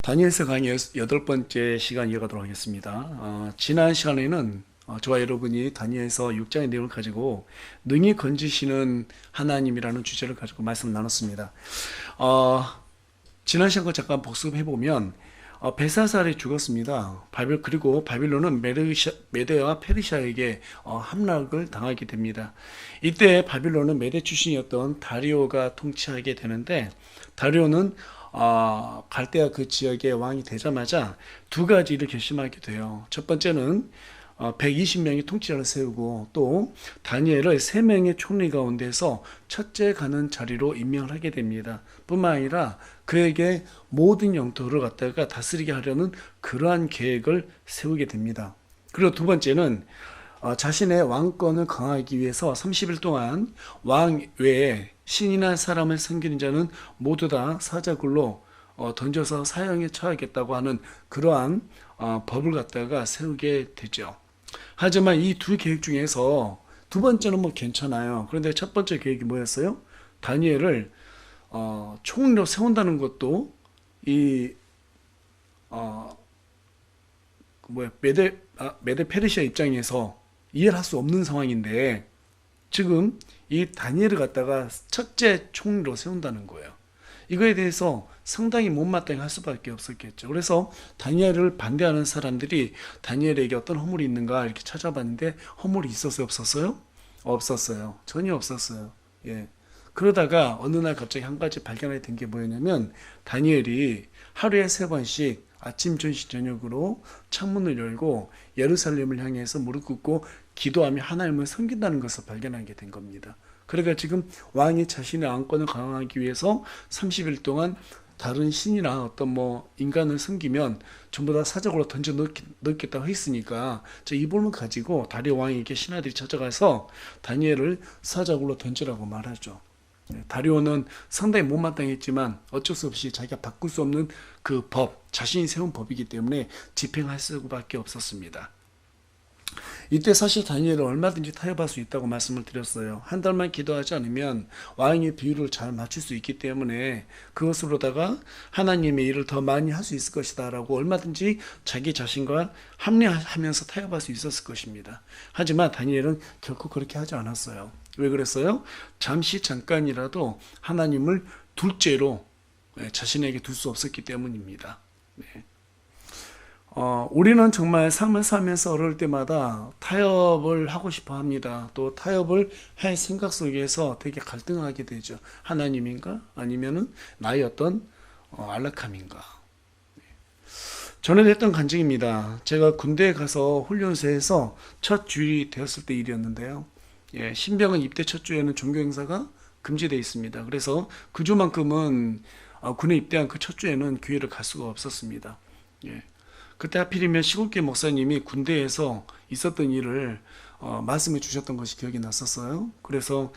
다니엘서 강의 8번째 시간 이어가도록 하겠습니다. 지난 시간에는 저와 여러분이 다니엘서 6장의 내용을 가지고 능히 건지시는 하나님이라는 주제를 가지고 말씀을 나눴습니다. 지난 시간 거 잠깐 복습해보면 벨사살이 죽었습니다. 그리고 바빌론은 메대와 페르시아에게 함락을 당하게 됩니다. 이때 바빌론은 메대 출신이었던 다리오가 통치하게 되는데, 다리오는 갈대아 그 지역의 왕이 되자마자 두 가지를 결심하게 돼요. 첫 번째는 120명의 통치자를 세우고, 또 다니엘을 3명의 총리 가운데서 첫째 가는 자리로 임명을 하게 됩니다. 뿐만 아니라 그에게 모든 영토를 갖다가 다스리게 하려는 그러한 계획을 세우게 됩니다. 그리고 두 번째는 자신의 왕권을 강화하기 위해서 30일 동안 왕 외에 신이나 사람을 섬기는 자는 모두 다 사자굴로 던져서 사형에 처하겠다고 하는 그러한 법을 갖다가 세우게 되죠. 하지만 이 두 계획 중에서 두 번째는 뭐 괜찮아요. 그런데 첫 번째 계획이 뭐였어요? 다니엘을 총리로 세운다는 것도 이 메데 페르시아 입장에서 이해를 할 수 없는 상황인데, 지금 이 다니엘을 갖다가 첫째 총리로 세운다는 거예요. 이거에 대해서 상당히 못마땅해 할 수밖에 없었겠죠. 그래서 다니엘을 반대하는 사람들이 다니엘에게 어떤 허물이 있는가 이렇게 찾아봤는데, 허물이 있었어요, 없었어요? 없었어요. 전혀 없었어요. 예. 그러다가 어느 날 갑자기 한 가지 발견하게 된 게 뭐였냐면, 다니엘이 하루에 3번씩 아침, 점심, 저녁으로 창문을 열고 예루살렘을 향해서 무릎 꿇고 기도하며 하나님을 섬긴다는 것을 발견하게 된 겁니다. 그러니까 지금 왕이 자신의 왕권을 강화하기 위해서 30일 동안 다른 신이나 어떤 인간을 섬기면 전부 다 사적으로 던져 넣겠다고 했으니까, 이 부분을 가지고 다리오 왕에게 신하들이 찾아가서 다니엘을 사적으로 던지라고 말하죠. 다리오는 상당히 못마땅했지만 어쩔 수 없이 자기가 바꿀 수 없는 그 법, 자신이 세운 법이기 때문에 집행할 수밖에 없었습니다. 이때 사실 다니엘은 얼마든지 타협할 수 있다고 말씀을 드렸어요. 한 달만 기도하지 않으면 왕의 비율을 잘 맞출 수 있기 때문에 그것으로다가 하나님의 일을 더 많이 할 수 있을 것이다 라고 얼마든지 자기 자신과 합리하면서 타협할 수 있었을 것입니다. 하지만 다니엘은 결코 그렇게 하지 않았어요. 왜 그랬어요? 잠깐이라도 하나님을 둘째로 자신에게 둘 수 없었기 때문입니다. 네. 우리는 정말 삶을 살면서 어려울 때마다 타협을 하고 싶어 합니다. 또 타협을 할 생각 속에서 되게 갈등하게 되죠. 하나님인가? 아니면은 나의 어떤 안락함인가? 저는 했던 간증입니다. 제가 군대에 가서 훈련소에서 첫 주일이 되었을 때 일이었는데요. 신병은 입대 첫 주에는 종교 행사가 금지되어 있습니다. 그래서 그 주만큼은 군에 입대한 그 첫 주에는 교회를 갈 수가 없었습니다. 그때 하필이면 시골교회 목사님이 군대에서 있었던 일을 말씀해 주셨던 것이 기억이 났었어요. 그래서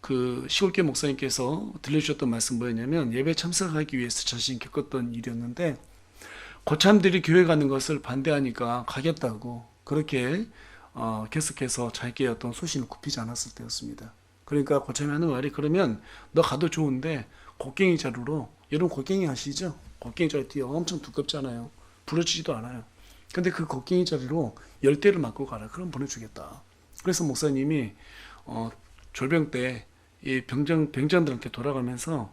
그 시골교회 목사님께서 들려주셨던 말씀 뭐였냐면, 예배 참석하기 위해서 자신이 겪었던 일이었는데, 고참들이 교회 가는 것을 반대하니까 가겠다고 그렇게 계속해서 자기의 어떤 소신을 굽히지 않았을 때였습니다. 그러니까 고참이 하는 말이, 그러면 너 가도 좋은데 곡괭이 자루로, 여러분 곡괭이 아시죠? 곡괭이 자루 뒤에 엄청 두껍잖아요. 부러지지도 않아요. 근데 그 곡괭이 자루로 10대를 맞고 가라. 그럼 보내주겠다. 그래서 목사님이 졸병 때 이 병장들한테 돌아가면서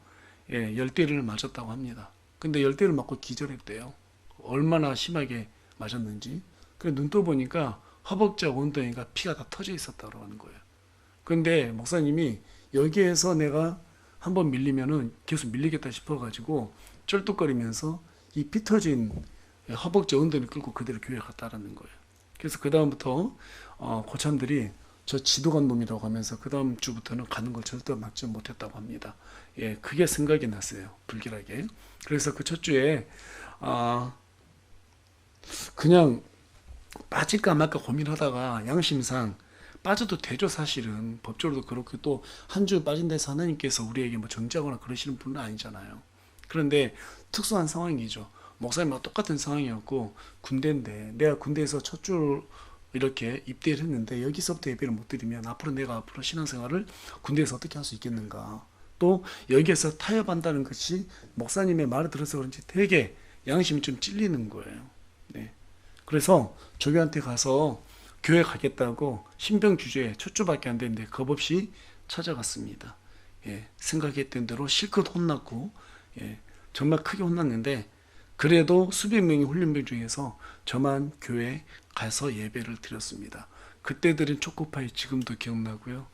10대를 맞았다고 합니다. 근데 10대를 맞고 기절했대요. 얼마나 심하게 맞았는지. 그래 눈 떠보니까 허벅지 엉덩이가 피가 다 터져 있었다고 하는 거예요. 근데 목사님이 여기에서 내가 한번 밀리면은 계속 밀리겠다 싶어가지고 쩔뚝거리면서 이 피 터진 허벅지 엉덩이를 끌고 그대로 교회 갔다라는 거예요. 그래서 그 다음부터 고참들이 저 지도관 놈이라고 하면서 그 다음 주부터는 가는 걸 절대 막지 못했다고 합니다. 그게 생각이 났어요. 불길하게. 그래서 그 첫 주에 그냥 빠질까 말까 고민하다가 양심상 빠져도 되죠. 사실은 법적으로도 그렇고, 또 한 주 빠진다 해서 하나님께서 우리에게 정지하거나 그러시는 분은 아니잖아요. 그런데 특수한 상황이죠. 목사님과 똑같은 상황이었고, 군대인데 내가 군대에서 첫 주 이렇게 입대를 했는데 여기서부터 예배를 못 드리면 앞으로 내가 신앙생활을 군대에서 어떻게 할 수 있겠는가. 또 여기에서 타협한다는 것이 목사님의 말을 들어서 그런지 되게 양심이 좀 찔리는 거예요. 네. 그래서 조교한테 가서 교회 가겠다고 신병주주에 첫 주밖에 안 됐는데 겁없이 찾아갔습니다. 예, 생각했던 대로 실컷 혼났고, 예, 정말 크게 혼났는데 그래도 수백 명의 훈련병 중에서 저만 교회에 가서 예배를 드렸습니다. 그때 드린 초코파이 지금도 기억나고요.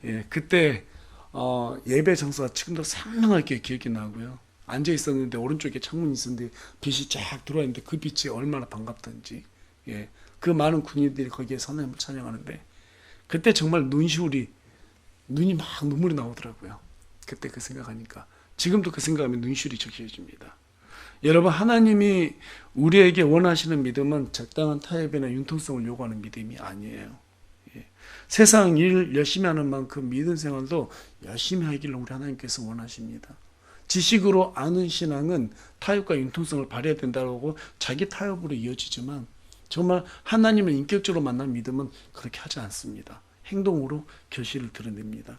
예, 그때 예배 장소가 지금도 상당하게 기억이 나고요. 앉아 있었는데 오른쪽에 창문이 있었는데 빛이 쫙 들어와 있는데 그 빛이 얼마나 반갑던지. 예, 그 많은 군인들이 거기에 하나님을 찬양하는데 그때 정말 눈이 막 눈물이 나오더라고요. 그때 그 생각하니까. 지금도 그 생각하면 눈시울이 적셔집니다. 여러분, 하나님이 우리에게 원하시는 믿음은 적당한 타협이나 융통성을 요구하는 믿음이 아니에요. 예. 세상 일 열심히 하는 만큼 믿음 생활도 열심히 하기를 우리 하나님께서 원하십니다. 지식으로 아는 신앙은 타협과 융통성을 발휘해야 된다고 자기 타협으로 이어지지만 정말 하나님을 인격적으로 만난 믿음은 그렇게 하지 않습니다. 행동으로 결실을 드러냅니다.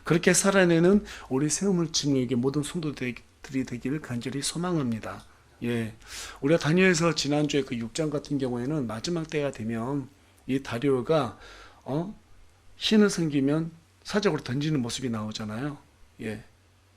그렇게 살아내는 우리 세움을 증거에게 모든 성도들이 되기를 간절히 소망합니다. 예, 우리가 다니엘서 지난주에 그 6장 같은 경우에는 마지막 때가 되면 이 다리오가 신을 섬기면 사적으로 던지는 모습이 나오잖아요. 예,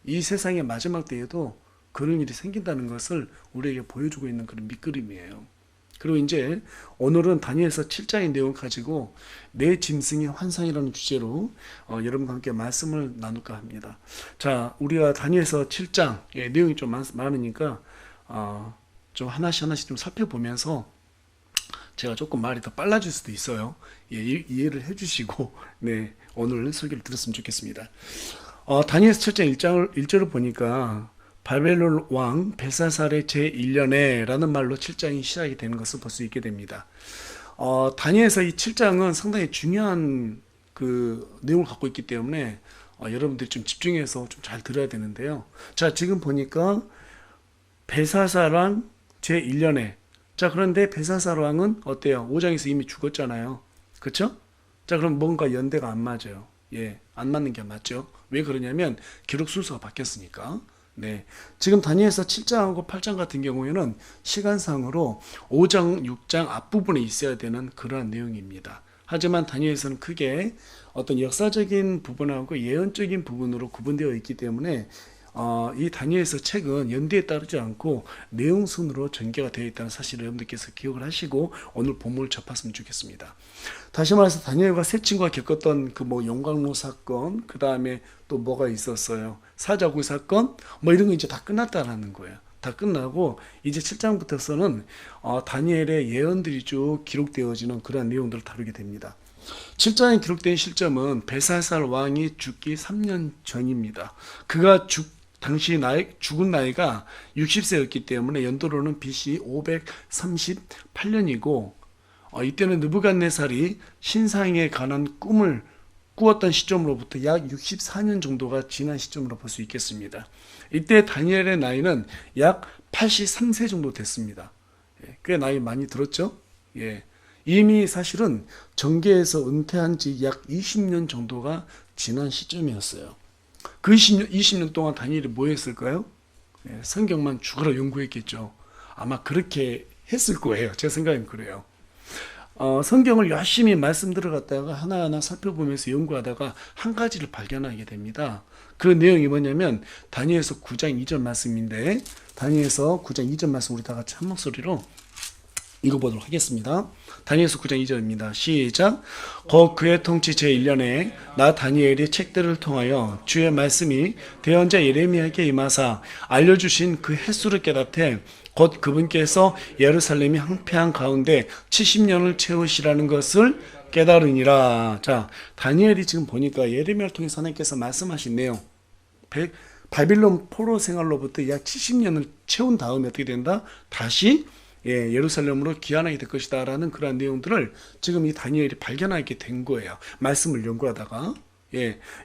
이 세상의 마지막 때에도 그런 일이 생긴다는 것을 우리에게 보여주고 있는 그런 밑그림이에요. 그리고 이제 오늘은 다니엘서 7장의 내용을 가지고 내 짐승의 환상이라는 주제로 여러분과 함께 말씀을 나눌까 합니다. 자, 우리가 다니엘서 7장의 내용이 좀 많으니까 좀 하나씩 좀 살펴보면서 제가 조금 말이 더 빨라질 수도 있어요. 예, 이해를 해주시고 네, 오늘 설교를 들었으면 좋겠습니다. 다니엘서 7장 1절을 보니까 바벨론 왕 벨사살의 제1년에 라는 말로 7장이 시작이 되는 것을 볼 수 있게 됩니다. 다니엘서 이 7장은 상당히 중요한 그 내용을 갖고 있기 때문에 여러분들이 좀 집중해서 좀 잘 들어야 되는데요. 자, 지금 보니까 벨사살 왕 제1년에, 자, 그런데 벨사살 왕은 어때요? 5장에서 이미 죽었잖아요. 그렇죠? 자, 그럼 뭔가 연대가 안 맞아요. 예, 안 맞는 게 맞죠. 왜 그러냐면 기록 순서가 바뀌었으니까. 네, 지금 다니엘서 7장하고 8장 같은 경우에는 시간상으로 5장, 6장 앞부분에 있어야 되는 그러한 내용입니다. 하지만 다니엘서는 크게 어떤 역사적인 부분하고 예언적인 부분으로 구분되어 있기 때문에 이 다니엘서 책은 연대에 따르지 않고 내용 순으로 전개가 되어 있다는 사실을 여러분들께서 기억을 하시고 오늘 본문을 접했으면 좋겠습니다. 다시 말해서 다니엘과 세 친구가 겪었던 그 용광로 사건, 그 다음에 또 뭐가 있었어요? 사자굴 사건, 이런 거 이제 다 끝났다라는 거예요. 다 끝나고 이제 7장부터서는 다니엘의 예언들이 쭉 기록되어지는 그런 내용들을 다루게 됩니다. 7장에 기록된 시점은 벨사살 왕이 죽기 3년 전입니다. 그가 당시 죽은 나이가 60세였기 때문에 연도로는 BC 538년이고 이때는 느부갓네살이 신상에 관한 꿈을 꾸었던 시점으로부터 약 64년 정도가 지난 시점으로 볼 수 있겠습니다. 이때 다니엘의 나이는 약 83세 정도 됐습니다. 꽤 나이 많이 들었죠? 예. 이미 사실은 정계에서 은퇴한 지 약 20년 정도가 지난 시점이었어요. 그 20년 동안 다니엘이 뭐 했을까요? 예, 성경만 죽어라 연구했겠죠. 아마 그렇게 했을 거예요. 제 생각엔 그래요. 성경을 열심히 말씀 들어갔다가 하나하나 살펴보면서 연구하다가 한 가지를 발견하게 됩니다. 그 내용이 뭐냐면 다니엘서 9장 2절 말씀인데 다니엘서 9장 2절 말씀 우리 다 같이 한 목소리로 읽어보도록 하겠습니다. 다니엘서 9장 2절입니다. 시작. 그의 통치 제1년에 나 다니엘이 책들을 통하여 주의 말씀이 대언자 예레미야에게 임하사 알려주신 그 횟수를 깨닫되 곧 그분께서 예루살렘이 항폐한 가운데 70년을 채우시라는 것을 깨달으니라. 자, 다니엘이 지금 보니까 예레미야를 통해서 하나님께서 말씀하신 내용, 바빌론 포로 생활로부터 약 70년을 채운 다음에 어떻게 된다? 다시 예루살렘으로 귀환하게 될 것이다 라는 그런 내용들을 지금 이 다니엘이 발견하게 된 거예요. 말씀을 연구하다가.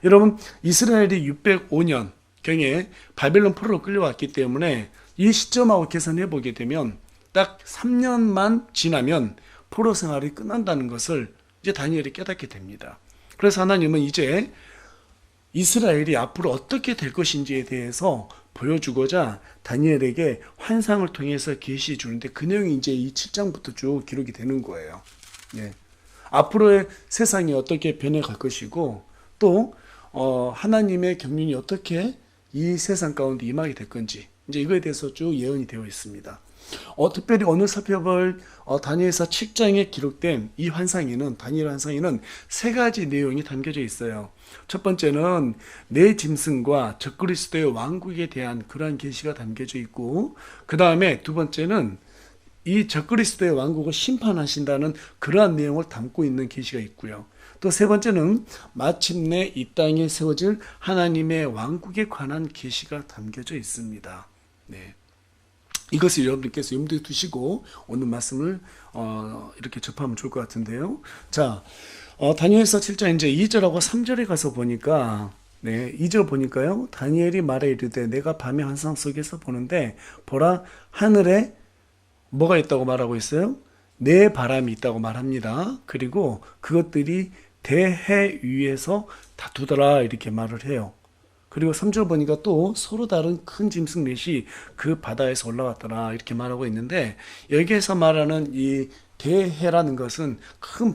여러분, 이스라엘이 605년경에 바빌론 포로로 끌려왔기 때문에 이 시점하고 계산해 보게 되면 딱 3년만 지나면 포로 생활이 끝난다는 것을 이제 다니엘이 깨닫게 됩니다. 그래서 하나님은 이제 이스라엘이 앞으로 어떻게 될 것인지에 대해서 보여주고자 다니엘에게 환상을 통해서 계시해 주는데 그 내용이 이제 이 7장부터 쭉 기록이 되는 거예요. 예. 앞으로의 세상이 어떻게 변해갈 것이고 또 하나님의 경륜이 어떻게 이 세상 가운데 임하게 될 건지 이제 이거에 대해서 쭉 예언이 되어 있습니다. 특별히 오늘 살펴볼 다니엘서 7장에 기록된 이 환상에는 다니엘 환상에는 세 가지 내용이 담겨져 있어요. 첫 번째는 내 짐승과 적그리스도의 왕국에 대한 그러한 계시가 담겨져 있고 그 다음에 두 번째는 이 적그리스도의 왕국을 심판하신다는 그러한 내용을 담고 있는 계시가 있고요. 또 세 번째는 마침내 이 땅에 세워질 하나님의 왕국에 관한 계시가 담겨져 있습니다. 네. 이것을 여러분께서 염두에 두시고 오늘 말씀을 이렇게 접하면 좋을 것 같은데요. 자, 다니엘서 7장 이제 2절하고 3절에 가서 보니까 2절 보니까요. 다니엘이 말해 이르되 내가 밤의 환상 속에서 보는데 보라 하늘에 뭐가 있다고 말하고 있어요? 내 바람이 있다고 말합니다. 그리고 그것들이 대해 위에서 다투더라 이렇게 말을 해요. 그리고 3절 보니까 또 서로 다른 큰 짐승 넷이 그 바다에서 올라왔더라 이렇게 말하고 있는데 여기에서 말하는 이 대해라는 것은 큰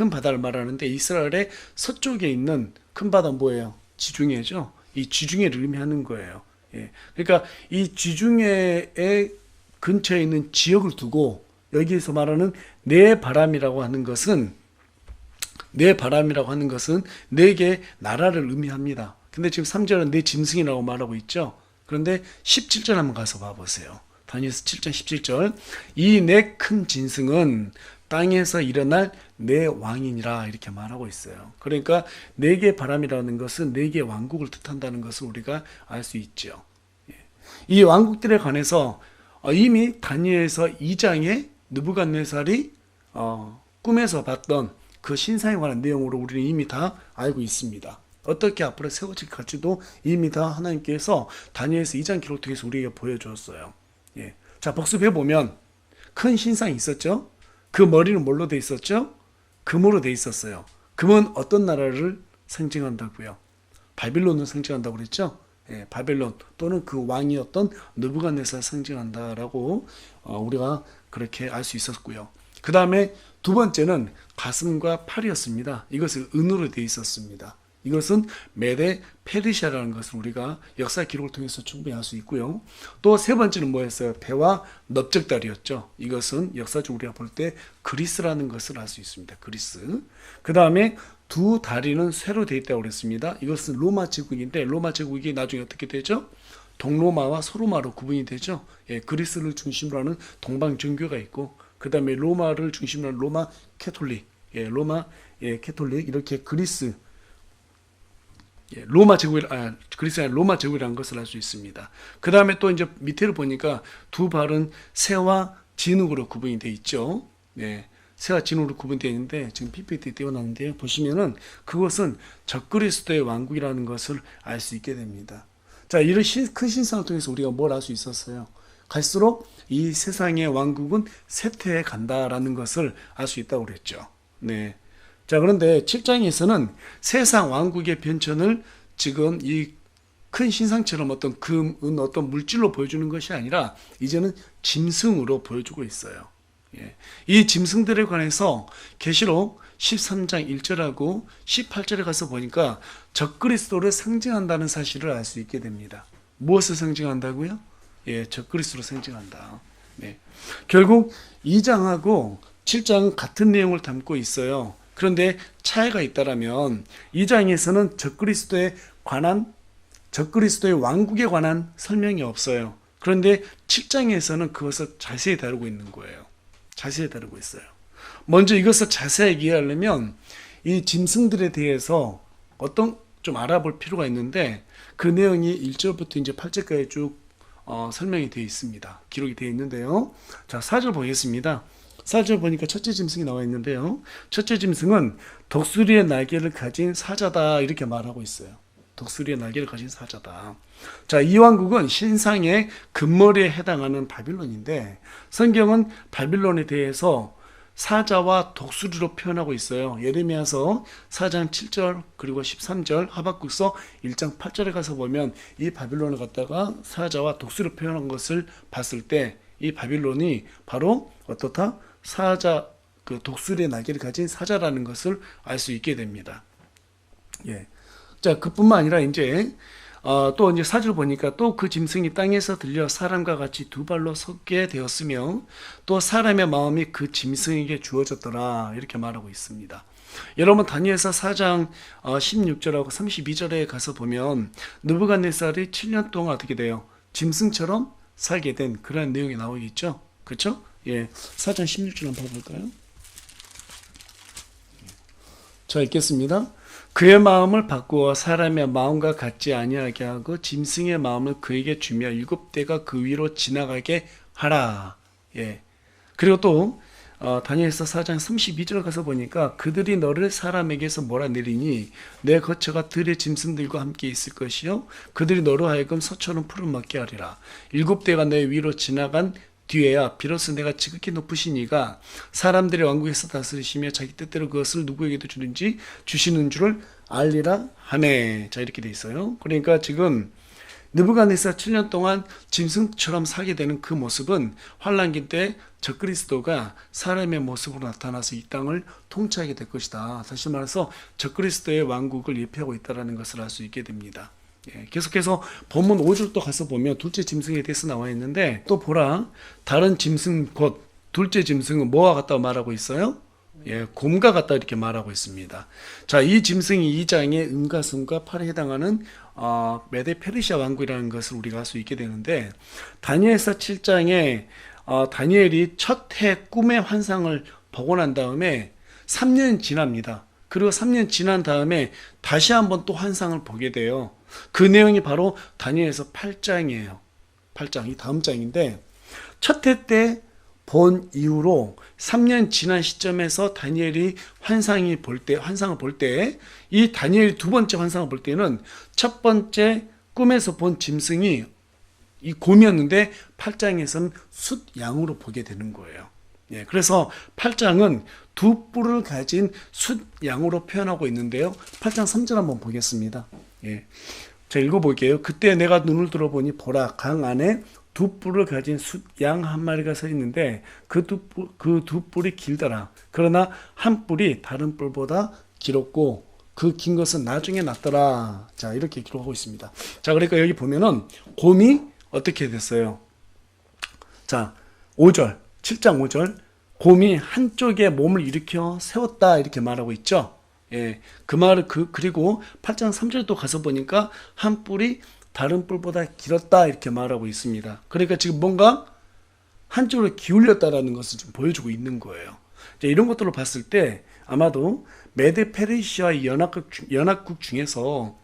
바다를 말하는데 이스라엘의 서쪽에 있는 큰 바다 뭐예요? 지중해죠. 이 지중해를 의미하는 거예요. 예. 그러니까 이 지중해의 근처에 있는 지역을 두고 여기에서 말하는 내 바람이라고 하는 것은 네 개의 나라를 의미합니다. 근데 지금 3절은 내 짐승이라고 말하고 있죠. 그런데 17절 한번 가서 봐보세요. 다니엘서 7장 17절 이 네 큰 짐승은 땅에서 일어날 내 왕이니라 이렇게 말하고 있어요. 그러니까 네 개의 바람이라는 것은 네 개의 왕국을 뜻한다는 것을 우리가 알 수 있죠. 이 왕국들에 관해서 이미 다니엘서 2장에 느부갓네살이 꿈에서 봤던 그 신상에 관한 내용으로 우리는 이미 다 알고 있습니다. 어떻게 앞으로 세워질 갈지도 이미 다 하나님께서 다니엘서 2장 기록 통해서 우리에게 보여주었어요. 예. 자, 복습해 보면 큰 신상이 있었죠. 그 머리는 뭘로 돼 있었죠? 금으로 돼 있었어요. 금은 어떤 나라를 상징한다고요? 바빌론을 상징한다고 그랬죠. 예, 바벨론 또는 그 왕이었던 느부갓네살 상징한다라고 우리가 그렇게 알 수 있었고요. 그 다음에 두 번째는 가슴과 팔이었습니다. 이것은 은으로 되어 있었습니다. 이것은 메데 페르시아라는 것을 우리가 역사 기록을 통해서 충분히 알 수 있고요. 또 세 번째는 뭐였어요? 배와 넓적다리였죠. 이것은 역사적으로 우리가 볼 때 그리스라는 것을 알 수 있습니다. 그리스. 그 다음에 두 다리는 쇠로 되어 있다고 그랬습니다. 이것은 로마 제국인데 로마 제국이 나중에 어떻게 되죠? 동로마와 소로마로 구분이 되죠. 예, 그리스를 중심으로 하는 동방 종교가 있고 그 다음에 로마를 중심으로 하는 로마 캐톨릭, 로마 캐톨릭 이렇게 그리스 로마 제국이 그리스의 로마 제국이라는 것을 알 수 있습니다. 그 다음에 또 이제 밑에를 보니까 두 발은 새와 진흙으로 구분이 되어 있죠. 네, 새와 진흙으로 구분되어 있는데 지금 PPT 띄워놨는데요. 보시면은 그것은 적그리스도의 왕국이라는 것을 알 수 있게 됩니다. 자, 이런 큰 신상을 통해서 우리가 뭘 알 수 있었어요? 갈수록 이 세상의 왕국은 쇠퇴해 간다라는 것을 알 수 있다고 그랬죠. 네. 자, 그런데 7장에서는 세상 왕국의 변천을 지금 이 큰 신상처럼 어떤 금, 은, 어떤 물질로 보여주는 것이 아니라 이제는 짐승으로 보여주고 있어요. 예. 이 짐승들에 관해서 계시록 13장 1절하고 18절에 가서 보니까 적그리스도를 상징한다는 사실을 알 수 있게 됩니다. 무엇을 상징한다고요? 예, 적그리스도를 상징한다. 네. 결국 2장하고 7장은 같은 내용을 담고 있어요. 그런데 차이가 있다라면 2장에서는 적그리스도의 왕국에 관한 설명이 없어요. 그런데 7장에서는 그것을 자세히 다루고 있는 거예요. 자세히 다루고 있어요. 먼저 이것을 자세히 이해하려면 이 짐승들에 대해서 좀 알아볼 필요가 있는데 그 내용이 1절부터 이제 8절까지 쭉 설명이 되어 있습니다. 기록이 되어 있는데요. 자, 4절 보겠습니다. 4절 보니까 첫째 짐승이 나와 있는데요. 첫째 짐승은 독수리의 날개를 가진 사자다 이렇게 말하고 있어요. 독수리의 날개를 가진 사자다. 자, 이 왕국은 신상의 금머리에 해당하는 바빌론인데 성경은 바빌론에 대해서 사자와 독수리로 표현하고 있어요. 예레미야서 4장 7절 그리고 13절, 하박국서 1장 8절에 가서 보면 이 바빌론을 갖다가 사자와 독수리로 표현한 것을 봤을 때 이 바빌론이 바로 어떻다? 사자, 그 독수리의 날개를 가진 사자라는 것을 알 수 있게 됩니다. 예. 자, 그뿐만 아니라 이제 또 이제 사절 보니까 또 그 짐승이 땅에서 들려 사람과 같이 두 발로 섰게 되었으며 또 사람의 마음이 그 짐승에게 주어졌더라 이렇게 말하고 있습니다. 여러분 다니엘서 4장 16절하고 32절에 가서 보면 느부갓네살이 7년 동안 어떻게 돼요? 짐승처럼 살게 된 그런 내용이 나오겠죠. 그렇죠? 예, 4장 16절 한번 봐볼까요? 자, 읽겠습니다. 그의 마음을 바꾸어 사람의 마음과 같지 아니하게 하고 짐승의 마음을 그에게 주며 7대가 그 위로 지나가게 하라. 예. 그리고 또 다니엘서 4장 32절 가서 보니까 그들이 너를 사람에게서 몰아내리니 내 거처가 들의 짐승들과 함께 있을 것이요 그들이 너로 하여금 소처럼 푸른 먹게 하리라. 7대가 내 위로 지나간 뒤에야 비로소 내가 지극히 높으신 이가 사람들의 왕국에서 다스리시며 자기 뜻대로 그것을 누구에게도 주는지 주시는 줄을 알리라 하네. 자, 이렇게 돼 있어요. 그러니까 지금 느부갓네살 7년 동안 짐승처럼 살게 되는 그 모습은 환란기 때 적그리스도가 사람의 모습으로 나타나서 이 땅을 통치하게 될 것이다. 다시 말해서 적그리스도의 왕국을 예표하고 있다는 것을 알 수 있게 됩니다. 예, 계속해서 본문 5절도 가서 보면 둘째 짐승에 대해서 나와 있는데 또 보라 다른 짐승 곧 둘째 짐승은 뭐와 같다고 말하고 있어요? 예, 곰과 같다 이렇게 말하고 있습니다. 자, 이 짐승이 2장의 음과 순과 팔에 해당하는 메데 페르시아 왕국이라는 것을 우리가 알 수 있게 되는데 다니엘서 7장에 다니엘이 첫 해 꿈의 환상을 보고 난 다음에 3년 지납니다. 그리고 3년 지난 다음에 다시 한번 또 환상을 보게 돼요. 그 내용이 바로 다니엘서 8장이에요. 8장이 다음 장인데 첫 해 때 본 이후로 3년 지난 시점에서 다니엘이 환상을 볼 때 이 다니엘이 두 번째 환상을 볼 때는 첫 번째 꿈에서 본 짐승이 이 곰이었는데 8장에서는 숫양으로 보게 되는 거예요. 예, 그래서 8장은 두 뿔을 가진 숫양으로 표현하고 있는데요. 8장 3절 한번 보겠습니다. 예. 자, 읽어볼게요. 그때 내가 눈을 들어보니 보라 강 안에 두 뿔을 가진 숫양 한 마리가 서 있는데 그 두 뿔이 길더라. 그러나 한 뿔이 다른 뿔보다 길었고 그 긴 것은 나중에 났더라. 자, 이렇게 기록하고 있습니다. 자, 그러니까 여기 보면은 곰이 어떻게 됐어요? 자, 5절 7장 5절 곰이 한쪽에 몸을 일으켜 세웠다 이렇게 말하고 있죠. 예, 그 말을 그리고 8장 3절도 가서 보니까 한 뿔이 다른 뿔보다 길었다 이렇게 말하고 있습니다. 그러니까 지금 뭔가 한쪽으로 기울였다라는 것을 좀 보여주고 있는 거예요. 자, 이런 것들을 봤을 때 아마도 메데 페르시아 연합국 중에서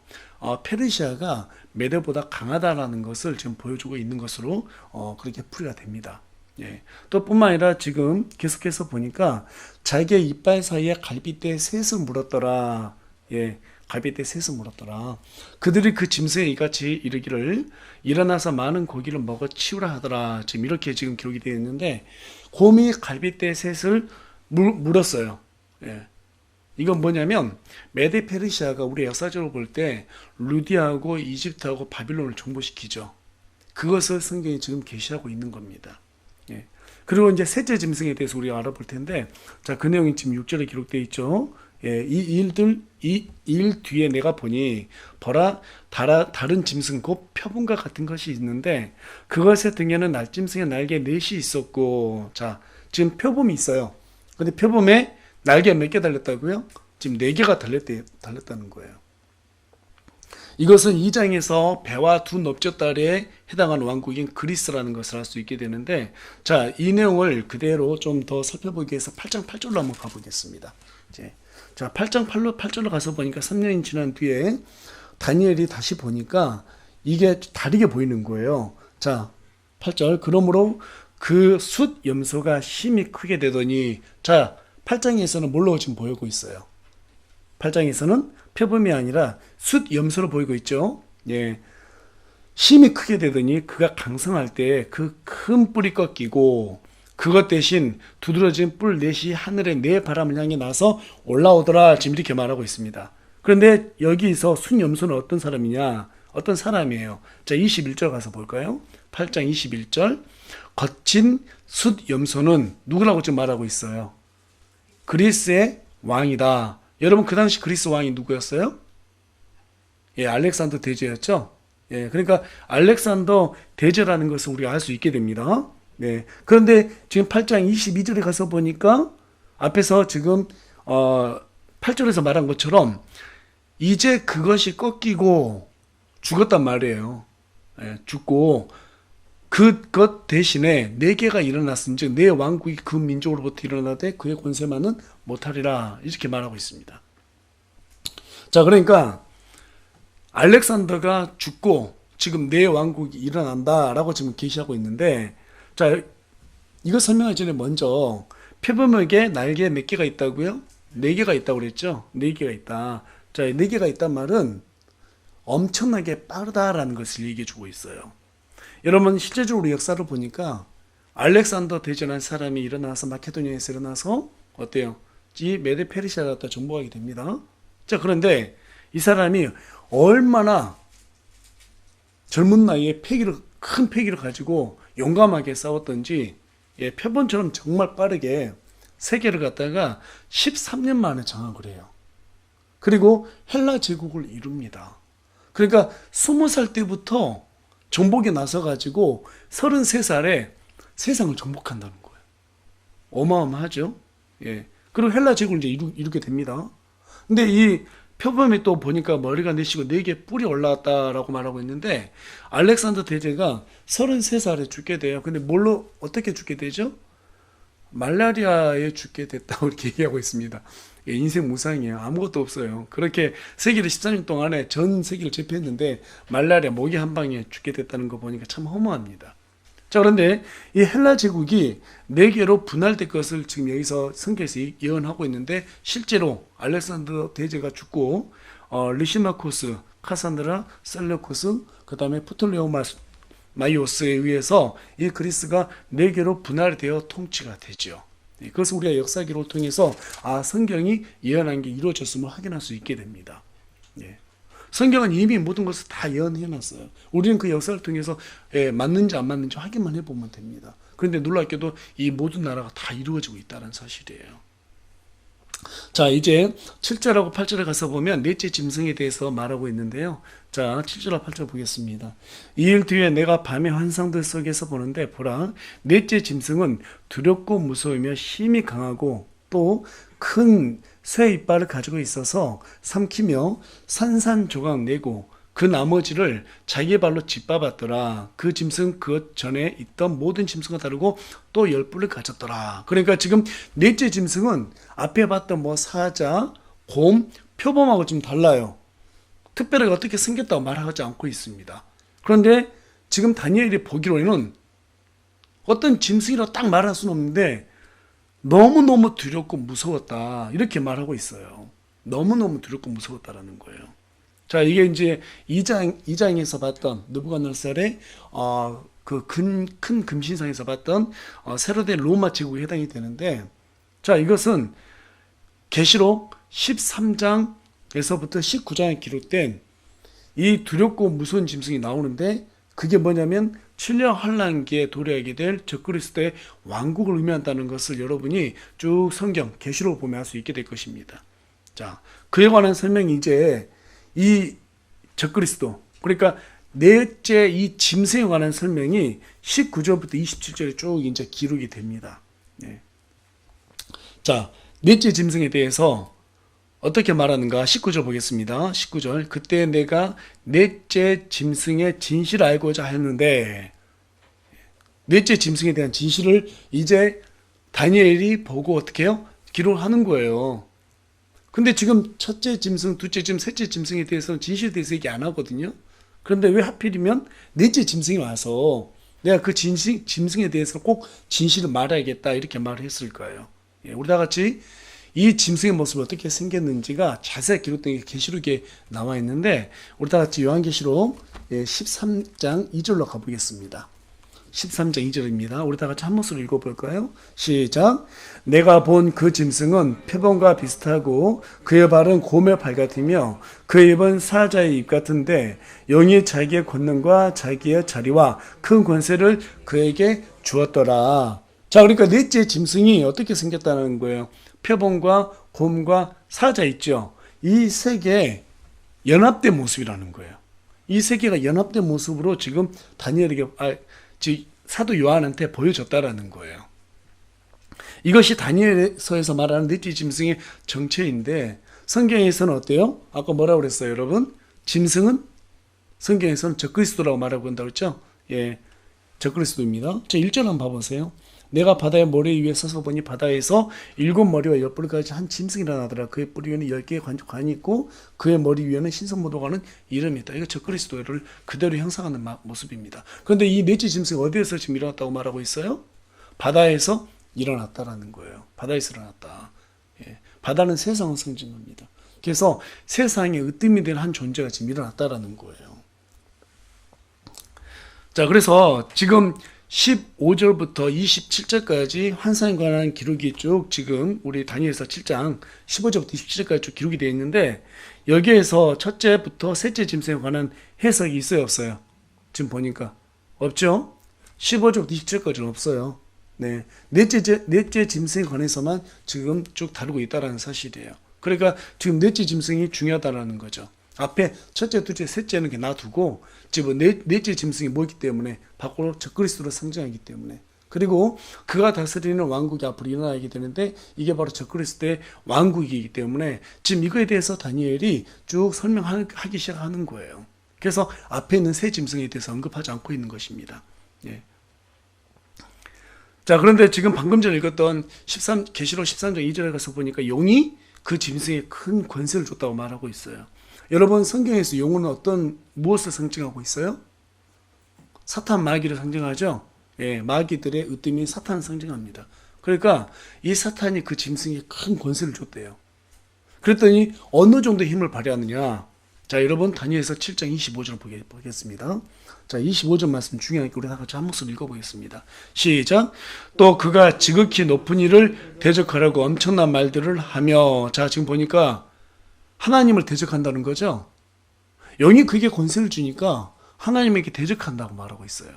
페르시아가 메데보다 강하다라는 것을 지금 보여주고 있는 것으로 그렇게 풀이가 됩니다. 예. 또 뿐만 아니라 지금 계속해서 보니까 자기의 이빨 사이에 갈빗대에 셋을 물었더라. 예. 갈빗대에 셋을 물었더라. 그들이 그 짐승에 이같이 이르기를 일어나서 많은 고기를 먹어 치우라 하더라. 지금 이렇게 지금 기록이 되어 있는데 곰이 갈빗대에 셋을 물었어요. 예. 이건 뭐냐면 메데 페르시아가 우리 역사적으로 볼 때 루디아하고 이집트하고 바빌론을 정복시키죠. 그것을 성경이 지금 계시하고 있는 겁니다. 예. 그리고 이제 셋째 짐승에 대해서 우리가 알아볼 텐데, 자, 그 내용이 지금 6절에 기록되어 있죠. 예, 이 일 뒤에 내가 보니 보라 다른 짐승 곧 표범과 같은 것이 있는데 그것의 등에는 날짐승의 날개 넷이 있었고, 자, 지금 표범이 있어요. 근데 표범에 날개 몇 개 달렸다고요? 지금 4개가 달렸다는 거예요. 이것은 2장에서 배와 두 넙적다리에 해당하는 왕국인 그리스라는 것을 알 수 있게 되는데, 자, 이 내용을 그대로 좀 더 살펴보기 위해서 8장 8절로 한번 가보겠습니다. 이제, 자, 8장 8절로 가서 보니까 3년이 지난 뒤에 다니엘이 다시 보니까 이게 다르게 보이는 거예요. 자, 8절 그러므로 그 숫 염소가 심히 크게 되더니, 자, 8장에서는 뭘로 지금 보이고 있어요? 8장에서는 표범이 아니라 숫 염소로 보이고 있죠. 예. 힘이 크게 되더니 그가 강성할 때 그 큰 뿔이 꺾이고 그것 대신 두드러진 뿔 넷이 하늘의 네 바람을 향해 나서 올라오더라. 지금 이렇게 말하고 있습니다. 그런데 여기서 순염소는 어떤 사람이냐? 어떤 사람이에요. 자, 21절 가서 볼까요? 8장 21절. 거친 숫염소는 누구라고 지금 말하고 있어요? 그리스의 왕이다. 여러분, 그 당시 그리스 왕이 누구였어요? 예, 알렉산더 대제였죠? 예, 그러니까 알렉산더 대제라는 것을 우리가 알 수 있게 됩니다. 네. 그런데 지금 8장 22절에 가서 보니까 앞에서 지금 8절에서 말한 것처럼 이제 그것이 꺾이고 죽었단 말이에요. 예, 죽고 그것 대신에 네 개가 일어났은즉 네 왕국이 그 민족으로부터 일어나되 그의 권세만은 못하리라. 이렇게 말하고 있습니다. 자, 그러니까 알렉산더가 죽고 지금 네 왕국이 일어난다라고 지금 계시하고 있는데, 자, 이거 설명하기 전에 먼저 표범에게 날개 몇 개가 있다고요? 네 개가 있다고 그랬죠? 네 개가 있다. 자, 네 개가 있단 말은 엄청나게 빠르다라는 것을 얘기해 주고 있어요. 여러분, 실제적으로 역사를 보니까 알렉산더 대전한 사람이 일어나서 마케도니아에서 일어나서 어때요? 이 메데 페르시아를 갖다 정복하게 됩니다. 자, 그런데 이 사람이 얼마나 젊은 나이에 큰 패기를 가지고 용감하게 싸웠던지, 예, 표본처럼 정말 빠르게 세계를 갖다가 13년 만에 장악을 해요. 그리고 헬라 제국을 이룹니다. 그러니까 20살 때부터 정복에 나서가지고 33살에 세상을 정복한다는 거예요. 어마어마하죠? 예. 그리고 헬라 제국을 이제 이루게 됩니다. 근데 이 표범이 또 보니까 머리가 내시고 4개 뿔이 올라왔다라고 말하고 있는데, 알렉산더 대제가 33살에 죽게 돼요. 근데 뭘로, 어떻게 죽게 되죠? 말라리아에 죽게 됐다고 이렇게 얘기하고 있습니다. 예, 인생 무상이에요. 아무것도 없어요. 그렇게 세계를 13년 동안에 전 세계를 제패했는데 말라리아 모기 한 방에 죽게 됐다는 거 보니까 참 허무합니다. 자, 그런데 이 헬라 제국이 4개로 분할될 것을 지금 여기서 성경에서 예언하고 있는데, 실제로 알렉산더 대제가 죽고 리시마코스, 카산드라, 셀레코스, 그 다음에 프톨레오마이오스에 의해서 이 그리스가 4개로 분할이 되어 통치가 되죠. 그것을 우리가 역사 기록을 통해서 성경이 예언한 게 이루어졌음을 확인할 수 있게 됩니다. 예. 성경은 이미 모든 것을 다 예언해놨어요. 우리는 그 역사를 통해서 맞는지 안 맞는지 확인만 해보면 됩니다. 그런데 놀랍게도 이 모든 나라가 다 이루어지고 있다는 사실이에요. 자, 이제 7절하고 8절에 가서 보면 넷째 짐승에 대해서 말하고 있는데요. 자, 7절하고 8절 보겠습니다. 이 일 뒤에 내가 밤의 환상들 속에서 보는데, 보라, 넷째 짐승은 두렵고 무서우며 힘이 강하고 또 큰 새 이빨을 가지고 있어서 삼키며 산산조각 내고 그 나머지를 자기 발로 짓밟았더라. 그 짐승 그 전에 있던 모든 짐승과 다르고 또 10뿔을 가졌더라. 그러니까 지금 넷째 짐승은 앞에 봤던 사자, 곰, 표범하고 좀 달라요. 특별하게 어떻게 생겼다고 말하지 않고 있습니다. 그런데 지금 다니엘이 보기로는 어떤 짐승이라고 딱 말할 수는 없는데 너무너무 두렵고 무서웠다, 이렇게 말하고 있어요. 너무너무 두렵고 무서웠다라는 거예요. 자, 이게 이제 2장에서 봤던 느부갓네살의 그 큰 금신상에서 봤던 세로된 로마 제국에 해당이 되는데, 자, 이것은 계시록 13장에서부터 19장에 기록된 이 두렵고 무서운 짐승이 나오는데, 그게 뭐냐면 7년 환란기에 도래하게 될 적그리스도의 왕국을 의미한다는 것을 여러분이 쭉 성경 계시록을 보면 알 수 있게 될 것입니다. 자, 그에 관한 설명이 이제 이 적그리스도, 그러니까 넷째 이 짐승에 관한 설명이 19절부터 27절에 쭉 이제 기록이 됩니다. 네. 자, 넷째 짐승에 대해서 어떻게 말하는가? 19절 보겠습니다. 19절. 그때 내가 넷째 짐승의 진실을 알고자 했는데, 넷째 짐승에 대한 진실을 이제 다니엘이 보고 어떻게 해요? 기록하는 거예요. 근데 지금 첫째 짐승, 둘째 짐승, 셋째 짐승에 대해서는 진실에 대해서 얘기 안 하거든요. 그런데 왜 하필이면 넷째 짐승이 와서 내가 그 짐승에 대해서 꼭 진실을 말해야겠다, 이렇게 말을 했을까요? 예, 우리 다 같이 이 짐승의 모습이 어떻게 생겼는지가 자세히 기록된 게 계시록에 나와 있는데, 우리 다 같이 요한계시록 13장 2절로 가보겠습니다. 13장 2절입니다. 우리 다 같이 한 목소리로 읽어볼까요? 시작. 내가 본 그 짐승은 표범과 비슷하고 그의 발은 곰의 발 같으며 그의 입은 사자의 입 같은데 영이 자기의 권능과 자기의 자리와 큰 권세를 그에게 주었더라. 자, 그러니까 넷째 짐승이 어떻게 생겼다는 거예요? 표범과 곰과 사자 있죠. 이 세 개의 연합된 모습이라는 거예요. 이 세 개가 연합된 모습으로 지금 다니엘에게 사도 요한한테 보여줬다라는 거예요. 이것이 다니엘서에서 말하는 넷째 짐승의 정체인데 성경에서는 어때요? 아까 뭐라고 그랬어요, 여러분? 짐승은 성경에서는 적그리스도라고 말하고 한다고 했죠? 예, 적그리스도입니다. 자, 1절 한번 봐보세요. 내가 바다의 모래 위에 서서 보니 바다에서 7머리와 10뿔까지 한 짐승이 일어나더라. 그의 뿌리 위에는 10개의 관이 있고 그의 머리 위에는 신성모독하는 이름이 있다. 이거 적그리스도를 그대로 형상하는 모습입니다. 그런데 이 넷째 짐승이 어디에서 지금 일어났다고 말하고 있어요? 바다에서 일어났다라는 거예요. 바다에서 일어났다. 예. 바다는 세상을 상징합니다. 그래서 세상에 으뜸이 된 한 존재가 지금 일어났다라는 거예요. 자, 그래서 지금 15절부터 27절까지 환상에 관한 기록이 쭉 지금 우리 다니엘서 7장 15절부터 27절까지 쭉 기록이 되어 있는데 여기에서 첫째부터 셋째 짐승에 관한 해석이 있어요, 없어요? 지금 보니까 없죠? 15절부터 27절까지는 없어요. 네, 넷째 짐승에 관해서만 지금 쭉 다루고 있다는 사실이에요. 그러니까 지금 넷째 짐승이 중요하다는 거죠. 앞에 첫째, 둘째, 셋째는 이렇게 놔두고 지금 넷째 짐승이 뭐기 때문에 밖으로 적그리스도를 상징하기 때문에 그리고 그가 다스리는 왕국이 앞으로 일어나게 되는데 이게 바로 적그리스도의 왕국이기 때문에 지금 이거에 대해서 다니엘이 쭉 설명하기 시작하는 거예요. 그래서 앞에 있는 세 짐승에 대해서 언급하지 않고 있는 것입니다. 예. 자, 그런데 지금 방금 전에 읽었던 계시록 13장 2절에 가서 보니까 용이 그 짐승에 큰 권세를 줬다고 말하고 있어요. 여러분, 성경에서 용은 무엇을 상징하고 있어요? 사탄 마귀를 상징하죠. 예, 마귀들의 으뜸인 사탄을 상징합니다. 그러니까 이 사탄이 그 짐승에 큰 권세를 줬대요. 그랬더니 어느 정도 힘을 발휘하느냐? 자, 여러분 다니엘서 7장 25절 보겠습니다. 자, 25절 말씀 중요하니까 우리 다 같이 한 목소리 읽어보겠습니다. 시작. 또 그가 지극히 높은 이를 대적하라고 엄청난 말들을 하며, 자, 지금 보니까 하나님을 대적한다는 거죠. 영이 그에게 권세를 주니까 하나님에게 대적한다고 말하고 있어요.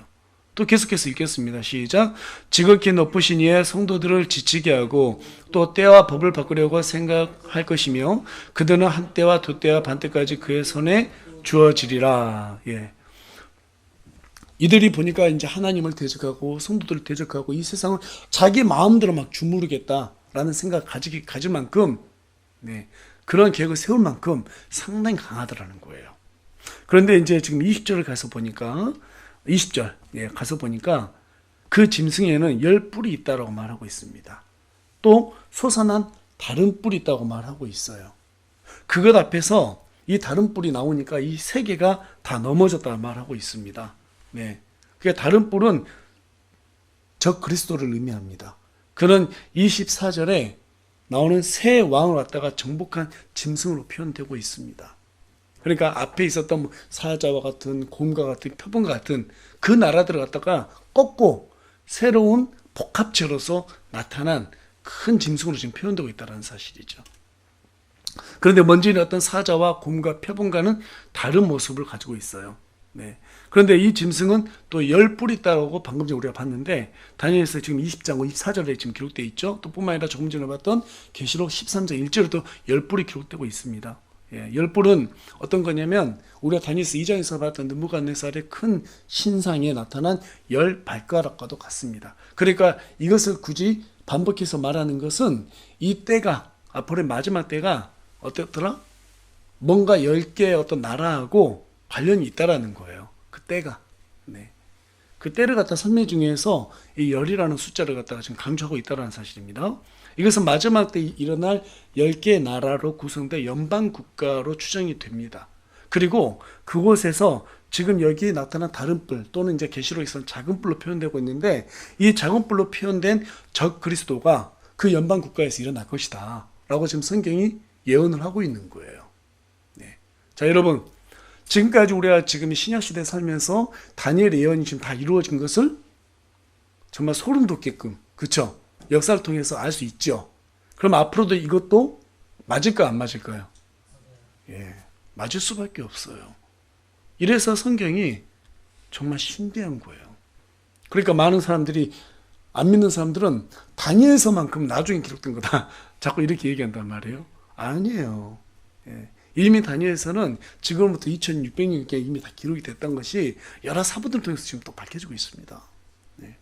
또 계속해서 읽겠습니다. 시작. 지극히 높으신 이의 성도들을 지치게 하고 또 때와 법을 바꾸려고 생각할 것이며 그들은 한 때와 두 때와 반 때까지 그의 손에 주어지리라. 예. 이들이 보니까 이제 하나님을 대적하고 성도들을 대적하고 이 세상을 자기 마음대로 막 주무르겠다라는 생각 가질 만큼, 네, 그런 계획을 세울 만큼 상당히 강하더라는 거예요. 그런데 이제 지금 20절을 가서 보니까 20절 가서 보니까 그 짐승에는 10뿔이 있다라고 말하고 있습니다. 또 솟아난 다른 뿔이 있다고 말하고 있어요. 그것 앞에서 이 다른 뿔이 나오니까 이 세 개가 다 넘어졌다고 말하고 있습니다. 네, 그 다른 뿔은 적 그리스도를 의미합니다. 그는 24절에 나오는 새 왕을 갖다가 정복한 짐승으로 표현되고 있습니다. 그러니까 앞에 있었던 사자와 같은 곰과 같은 표범과 같은 그 나라들을 갖다가 꺾고 새로운 복합체로서 나타난 큰 짐승으로 지금 표현되고 있다는 사실이죠. 그런데 먼저 어떤 사자와 곰과 표범과는 다른 모습을 가지고 있어요. 네. 그런데 이 짐승은 또 10뿔이 있다고 방금 전에 우리가 봤는데 다니엘서 지금 20장 24절에 지금 기록되어 있죠. 또 뿐만 아니라 조금 전에 봤던 계시록 13장 1절에도 10뿔이 기록되고 있습니다. 예, 10뿔은 어떤 거냐면 우리가 다니엘서 2장에서 봤던 느부갓네살의 큰 신상에 나타난 10발가락과도 같습니다. 그러니까 이것을 굳이 반복해서 말하는 것은 이 때가 앞으로의 마지막 때가 어땠더라? 뭔가 10개의 어떤 나라하고 관련이 있다라는 거예요. 그 때가. 네. 그 때를 갖다 설명 중에서 이 열이라는 숫자를 갖다가 지금 강조하고 있다는 사실입니다. 이것은 마지막 때 일어날 10개의 나라로 구성된 연방 국가로 추정이 됩니다. 그리고 그곳에서 지금 여기 나타난 다른 뿔 또는 이제 계시록에서는 작은 뿔로 표현되고 있는데 이 작은 뿔로 표현된 적 그리스도가 그 연방 국가에서 일어날 것이다 라고 지금 성경이 예언을 하고 있는 거예요. 네. 자, 여러분, 지금까지 우리가 지금 신약시대에 살면서 다니엘의 예언이 지금 다 이루어진 것을 정말 소름 돋게끔, 그쵸? 역사를 통해서 알 수 있죠. 그럼 앞으로도 이것도 맞을까 안 맞을까요? 예, 맞을 수밖에 없어요. 이래서 성경이 정말 신비한 거예요. 그러니까 많은 사람들이, 안 믿는 사람들은 다니엘서만큼 나중에 기록된 거다 자꾸 이렇게 얘기한단 말이에요. 아니에요. 예. 이미 다니엘서는 지금부터 2600년께 이미 다 기록이 됐던 것이 여러 사본들을 통해서 지금 또 밝혀지고 있습니다. 네.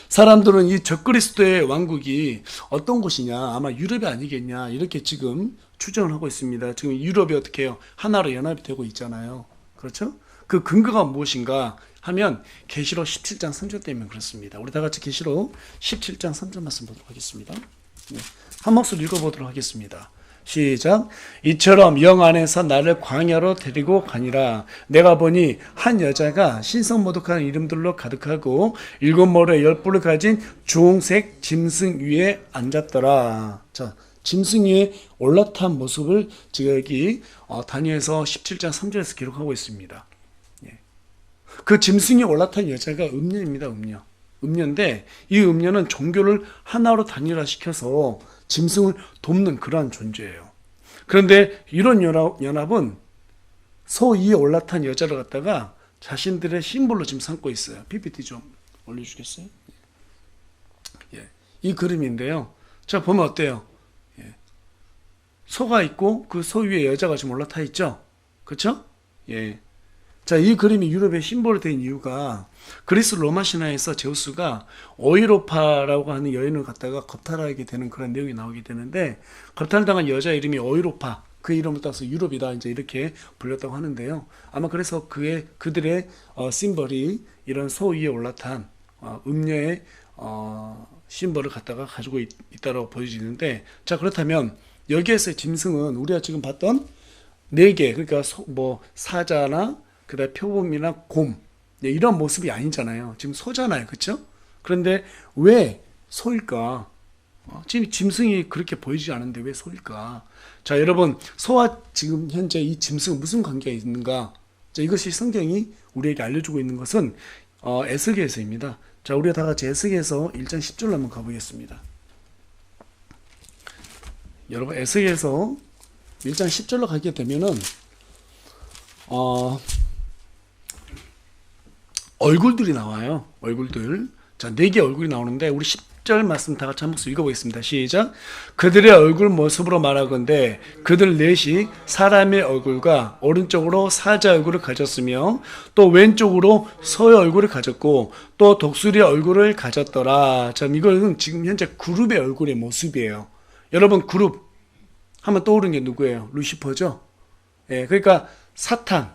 사람들은 이 적그리스도의 왕국이 어떤 곳이냐, 아마 유럽이 아니겠냐 이렇게 지금 추정을 하고 있습니다. 지금 유럽이 어떻게 해요? 하나로 연합이 되고 있잖아요. 그렇죠? 그 근거가 무엇인가 하면 계시록 17장 3절 때문에 그렇습니다. 우리 다 같이 계시록 17장 3절 말씀 보도록 하겠습니다. 네. 한 목소리 읽어보도록 하겠습니다. 시작. 이처럼 영 안에서 나를 광야로 데리고 가니라. 내가 보니 한 여자가 신성모독한 이름들로 가득하고 7머리에 10뿔을 가진 주홍색 짐승 위에 앉았더라. 자, 짐승 위에 올라탄 모습을 지금 여기 다니엘서 17장 3절에서 기록하고 있습니다. 예. 그 짐승 위에 올라탄 여자가 음녀입니다. 음녀인데 이 음녀는 종교를 하나로 단일화시켜서 짐승을 돕는 그러한 존재예요. 그런데 이런 연합은 소 위에 올라탄 여자를 갖다가 자신들의 심볼로 지금 삼고 있어요. PPT 좀 올려주겠어요? 예. 이 그림인데요. 자, 보면 어때요? 예. 소가 있고 그 소 위에 여자가 지금 올라타 있죠? 그렇죠? 예. 자, 이 그림이 유럽의 심볼이 된 이유가 그리스 로마 신화에서 제우스가 오이로파라고 하는 여인을 갖다가 겁탈하게 되는 그런 내용이 나오게 되는데, 겁탈당한 여자 이름이 오이로파, 그 이름을 따서 유럽이다 이제 이렇게 불렸다고 하는데요. 아마 그래서 그들의 심벌이 이런 소 위에 올라탄 음녀의 심벌을 갖다가 가지고 있다고 보여지는데, 자, 그렇다면 여기에서의 짐승은 우리가 지금 봤던 4개, 그러니까 사자나 그다음에 표범이나 곰, 이런 모습이 아니잖아요. 지금 소잖아요. 그렇죠? 그런데 왜 소일까? 지금 짐승이 그렇게 보이지 않은데 왜 소일까? 자, 여러분, 소와 지금 현재 이 짐승은 무슨 관계가 있는가? 자, 이것이 성경이 우리에게 알려주고 있는 것은 에스겔서입니다. 자, 우리가 다 같이 에스겔서 1장 10절로 한번 가보겠습니다. 여러분, 에스겔서 1장 10절로 가게 되면은 얼굴들이 나와요. 얼굴들. 자, 4개 얼굴이 나오는데 우리 10절 말씀 다 같이 한 목소리 읽어보겠습니다. 시작. 그들의 얼굴 모습으로 말하건대 그들 넷이 사람의 얼굴과 오른쪽으로 사자 얼굴을 가졌으며 또 왼쪽으로 소의 얼굴을 가졌고 또 독수리의 얼굴을 가졌더라. 자, 이거는 지금 현재 그룹의 얼굴의 모습이에요. 여러분, 그룹 하면 떠오르는 게 누구예요? 루시퍼죠? 예, 그러니까 사탄,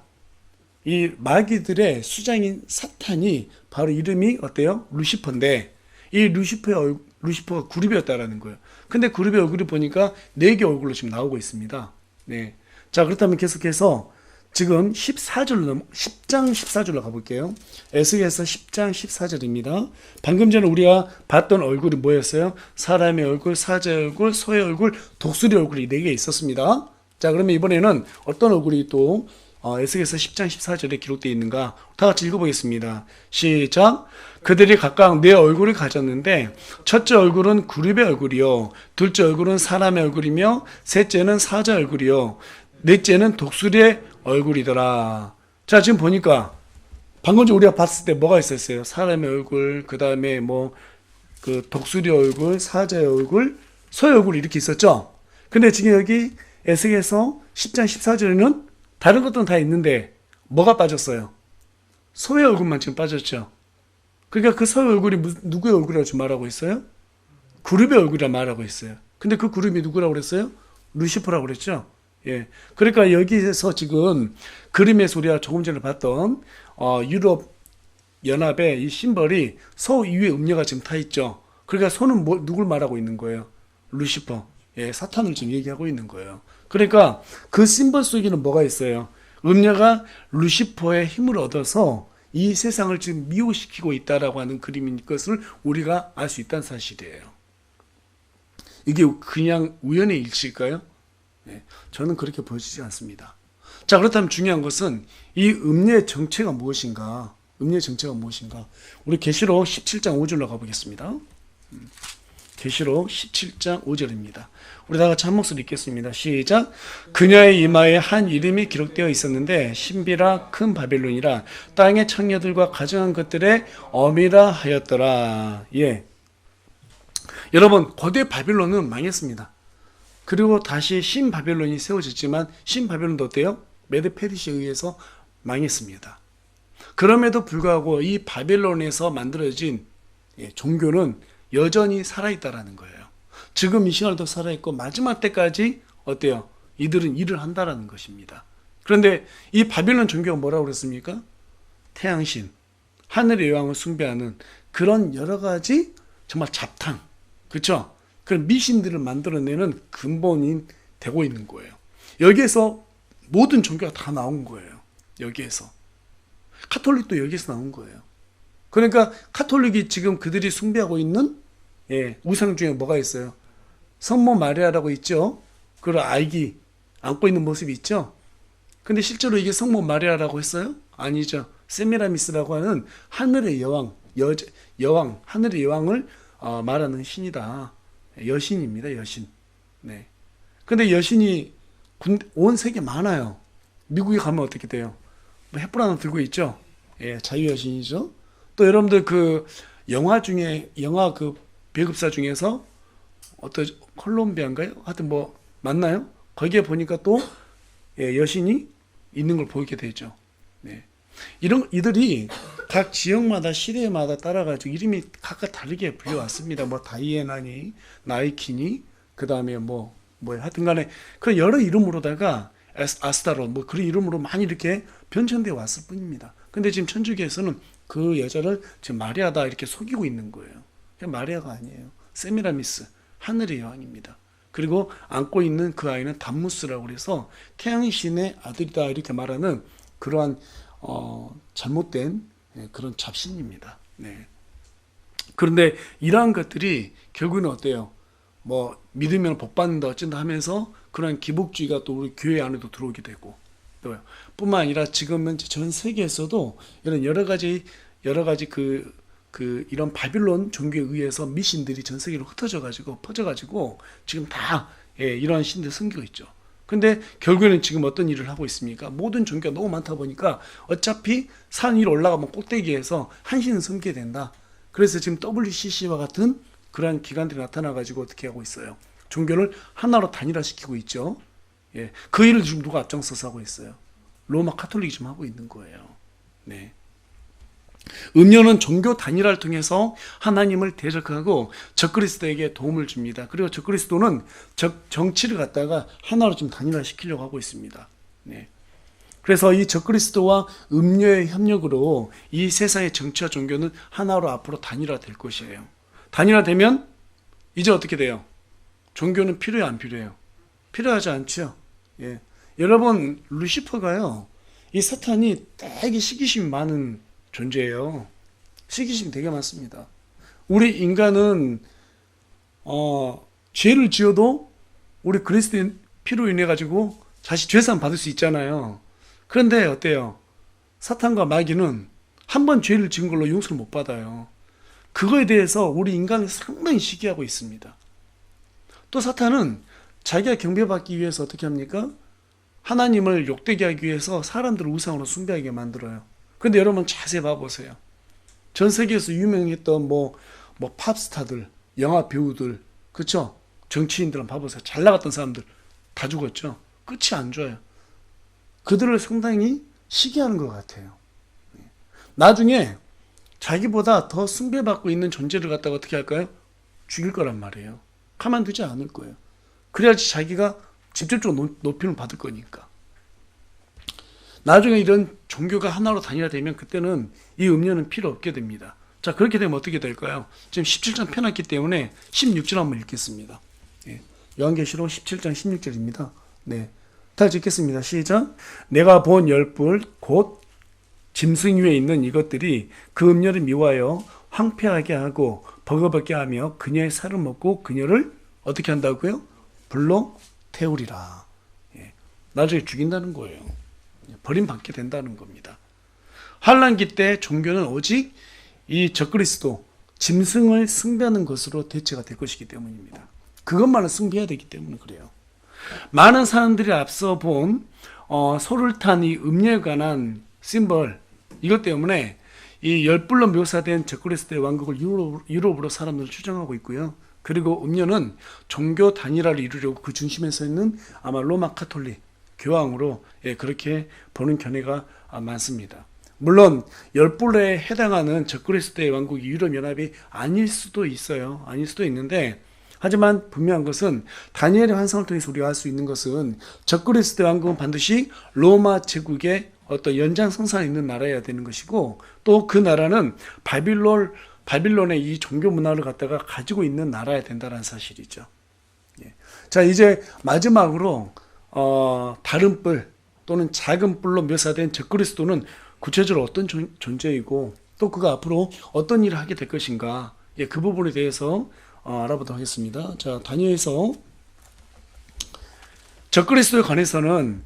이 마귀들의 수장인 사탄이 바로 이름이 어때요? 루시퍼인데 이 루시퍼가 그룹이었다라는 거예요. 근데 그룹의 얼굴이 보니까 4개 얼굴로 지금 나오고 있습니다. 네. 자, 그렇다면 계속해서 지금 10장 14절로 가볼게요. 에스겔서 10장 14절입니다. 방금 전에 우리가 봤던 얼굴이 뭐였어요? 사람의 얼굴, 사자의 얼굴, 소의 얼굴, 독수리 얼굴이 4개 있었습니다. 자, 그러면 이번에는 어떤 얼굴이 또 에스겔서 10장 14절에 기록되어 있는가? 다 같이 읽어보겠습니다. 시작. 그들이 각각 4 얼굴을 가졌는데 첫째 얼굴은 그룹의 얼굴이요, 둘째 얼굴은 사람의 얼굴이며 셋째는 사자 얼굴이요, 넷째는 독수리의 얼굴이더라. 자, 지금 보니까 방금 전 우리가 봤을 때 뭐가 있었어요? 사람의 얼굴, 그 다음에 그 독수리 얼굴, 사자의 얼굴, 소의 얼굴 이렇게 있었죠? 근데 지금 여기 에스겔서 10장 14절에는 다른 것들은 다 있는데 뭐가 빠졌어요? 소의 얼굴만 지금 빠졌죠. 그러니까 그 소의 얼굴이 누구의 얼굴이라고 지금 말하고 있어요? 그룹의 얼굴이라고 말하고 있어요. 근데 그 그룹이 누구라고 그랬어요? 루시퍼라고 그랬죠. 예. 그러니까 여기에서 지금 그림에서 우리가 조금 전에 봤던 유럽 연합의 이 심벌이 소 위에 음녀가 지금 타 있죠. 그러니까 소는 누굴 말하고 있는 거예요? 루시퍼. 예, 사탄을 지금 얘기하고 있는 거예요. 그러니까 그 심벌 속에는 뭐가 있어요? 음녀가 루시퍼의 힘을 얻어서 이 세상을 지금 미혹시키고 있다라고 하는 그림인 것을 우리가 알 수 있다는 사실이에요. 이게 그냥 우연의 일치일까요? 네, 저는 그렇게 보여지지 않습니다. 자, 그렇다면 중요한 것은 이 음녀의 정체가 무엇인가? 음녀의 정체가 무엇인가? 우리 계시록 17장 5절로 가보겠습니다. 계시록 17장 5절입니다. 우리 다 같이 한 목소리 읽겠습니다. 시작. 그녀의 이마에 한 이름이 기록되어 있었는데 신비라 큰 바벨론이라 땅의 창녀들과 가증한 것들의 어미라 하였더라. 예. 여러분, 거대 바벨론은 망했습니다. 그리고 다시 신바벨론이 세워졌지만 신바벨론도 어때요? 메드 페르시아에 의해서 망했습니다. 그럼에도 불구하고 이 바벨론에서 만들어진 종교는 여전히 살아있다라는 거예요. 지금 이 시간도 살아있고 마지막 때까지 어때요? 이들은 일을 한다라는 것입니다. 그런데 이 바벨론 종교가 뭐라고 그랬습니까? 태양신, 하늘의 여왕을 숭배하는 그런 여러 가지 정말 잡탕, 그렇죠? 그런 미신들을 만들어내는 근본이 되고 있는 거예요. 여기에서 모든 종교가 다 나온 거예요. 여기에서. 카톨릭도 여기에서 나온 거예요. 그러니까 카톨릭이 지금 그들이 숭배하고 있는 우상 중에 뭐가 있어요? 성모 마리아라고 있죠. 그 아기 안고 있는 모습이 있죠. 근데 실제로 이게 성모 마리아라고 했어요? 아니죠. 세미라미스라고 하는 하늘의 여왕, 여왕, 하늘의 여왕을 말하는 신이다. 여신입니다. 여신. 네. 근데 여신이 온 세계 많아요. 미국에 가면 어떻게 돼요? 뭐 횃불 하나 들고 있죠. 예, 자유여신이죠. 또 여러분들 그 영화 중에 그 배급사 중에서 어떤 콜롬비아인가요? 하여튼 뭐 맞나요? 거기에 보니까 또 여신이 있는 걸 보이게 되죠. 네. 이들이 각 지역마다 시대마다 따라가지고 이름이 각각 다르게 불려왔습니다. 뭐 다이애나니, 나이키니, 그 다음에 뭐 하여튼간에 그런 여러 이름으로다가 아스타롯 뭐 그런 이름으로 많이 이렇게 변천되어 왔을 뿐입니다. 근데 지금 천주교에서는 그 여자를 지금 마리아다 이렇게 속이고 있는 거예요. 그냥 마리아가 아니에요. 세미라미스, 하늘의 여왕입니다. 그리고 안고 있는 그 아이는 담무스라고 그래서 태양신의 아들이다 이렇게 말하는 그러한 잘못된 그런 잡신입니다. 네. 그런데 이러한 것들이 결국은 어때요? 뭐 믿으면 복 받는다 어쩐다 하면서 그런 기복주의가 또 우리 교회 안에도 들어오게 되고 또 뿐만 아니라 지금은 전 세계에서도 이런 여러 가지 이런 바빌론 종교에 의해서 미신들이 전 세계로 퍼져가지고 지금 다 이런 신들 섬기고 있죠. 근데 결국에는 지금 어떤 일을 하고 있습니까? 모든 종교가 너무 많다 보니까 어차피 산 위로 올라가면 꼭대기에서 한 신을 섬기게 된다. 그래서 지금 WCC와 같은 그러한 기관들이 나타나가지고 어떻게 하고 있어요? 종교를 하나로 단일화시키고 있죠. 예, 그 일을 지금 누가 앞장서서 하고 있어요? 로마 카톨릭이 좀 하고 있는 거예요. 네. 음료는 종교 단일화를 통해서 하나님을 대적하고 적그리스도에게 도움을 줍니다. 그리고 적그리스도는 정치를 갖다가 하나로 좀 단일화시키려고 하고 있습니다. 네. 그래서 이 적그리스도와 음료의 협력으로 이 세상의 정치와 종교는 하나로 앞으로 단일화될 것이에요. 단일화되면 이제 어떻게 돼요? 종교는 필요해요, 안 필요해요? 필요하지 않죠. 예. 여러분, 루시퍼가요, 이 사탄이 되게 시기심이 많은 존재예요. 시기심이 되게 많습니다. 우리 인간은 죄를 지어도 우리 그리스도의 피로 인해 가지고 다시 죄산 받을 수 있잖아요. 그런데 어때요? 사탄과 마귀는 한 번 죄를 지은 걸로 용서를 못 받아요. 그거에 대해서 우리 인간은 상당히 시기하고 있습니다. 또 사탄은 자기가 경배받기 위해서 어떻게 합니까? 하나님을 욕되게 하기 위해서 사람들을 우상으로 숭배하게 만들어요. 근데 여러분 자세히 봐보세요. 전 세계에서 유명했던 뭐 팝스타들, 영화 배우들, 그쵸? 정치인들 한번 봐보세요. 잘 나갔던 사람들 다 죽었죠? 끝이 안 좋아요. 그들을 상당히 시기하는 것 같아요. 나중에 자기보다 더 숭배받고 있는 존재를 갖다가 어떻게 할까요? 죽일 거란 말이에요. 가만두지 않을 거예요. 그래야지 자기가 직접적으로 높임을 받을 거니까. 나중에 이런 종교가 하나로 단일화되면 그때는 이 음료는 필요 없게 됩니다. 자, 그렇게 되면 어떻게 될까요? 지금 17장 펴놨기 때문에 16절 한번 읽겠습니다. 예. 요한계시록 17장 16절입니다. 네. 다시 읽겠습니다. 시작. 내가 본 열불 곧 짐승 위에 있는 이것들이 그 음료를 미워하여 황폐하게 하고 버거벗게 하며 그녀의 살을 먹고 그녀를 어떻게 한다고요? 불로 태우리라. 예. 나중에 죽인다는 거예요. 버림받게 된다는 겁니다. 환란기 때 종교는 오직 이 적그리스도 짐승을 숭배하는 것으로 대체가 될 것이기 때문입니다. 그것만을 숭배해야 되기 때문에 그래요. 많은 사람들이 앞서 본 소를 탄 이 음료에 관한 심벌, 이것 때문에 이 열불로 묘사된 적그리스도의 왕국을 유럽으로 사람들을 추정하고 있고요. 그리고 음료는 종교 단일화를 이루려고 그 중심에 서 있는 아마 로마 카톨릭 교황으로 그렇게 보는 견해가 많습니다. 물론 열불에 해당하는 적그리스도의 왕국이 유럽연합이 아닐 수도 있어요. 아닐 수도 있는데, 하지만 분명한 것은 다니엘의 환상을 통해서 우리가 알 수 있는 것은 적그리스도의 왕국은 반드시 로마 제국의 어떤 연장선상에 있는 나라여야 되는 것이고, 또 그 나라는 바빌론의 이 종교 문화를 갖다가 가지고 있는 나라여야 된다는 사실이죠. 자, 이제 마지막으로 다른 뿔 또는 작은 뿔로 묘사된 적그리스도는 구체적으로 어떤 존재이고 또 그가 앞으로 어떤 일을 하게 될 것인가, 그 부분에 대해서 알아보도록 하겠습니다. 자, 다니엘서 적그리스도에 관해서는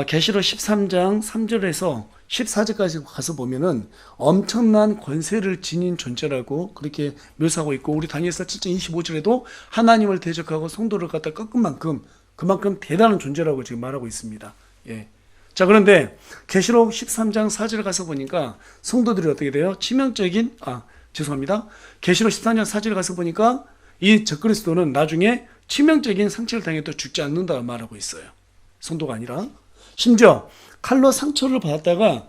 계시록 13장 3절에서 14절까지 가서 보면은 엄청난 권세를 지닌 존재라고 그렇게 묘사하고 있고, 우리 다니엘서 7장 25절에도 하나님을 대적하고 성도를 갖다 꺾은 만큼 그만큼 대단한 존재라고 지금 말하고 있습니다. 자, 그런데 계시록 13장 4절에 가서 보니까 성도들이 어떻게 돼요? 계시록 13장 4절에 가서 보니까 이 적그리스도는 나중에 치명적인 상처를 당해도 죽지 않는다고 말하고 있어요. 성도가 아니라. 심지어 칼로 상처를 받았다가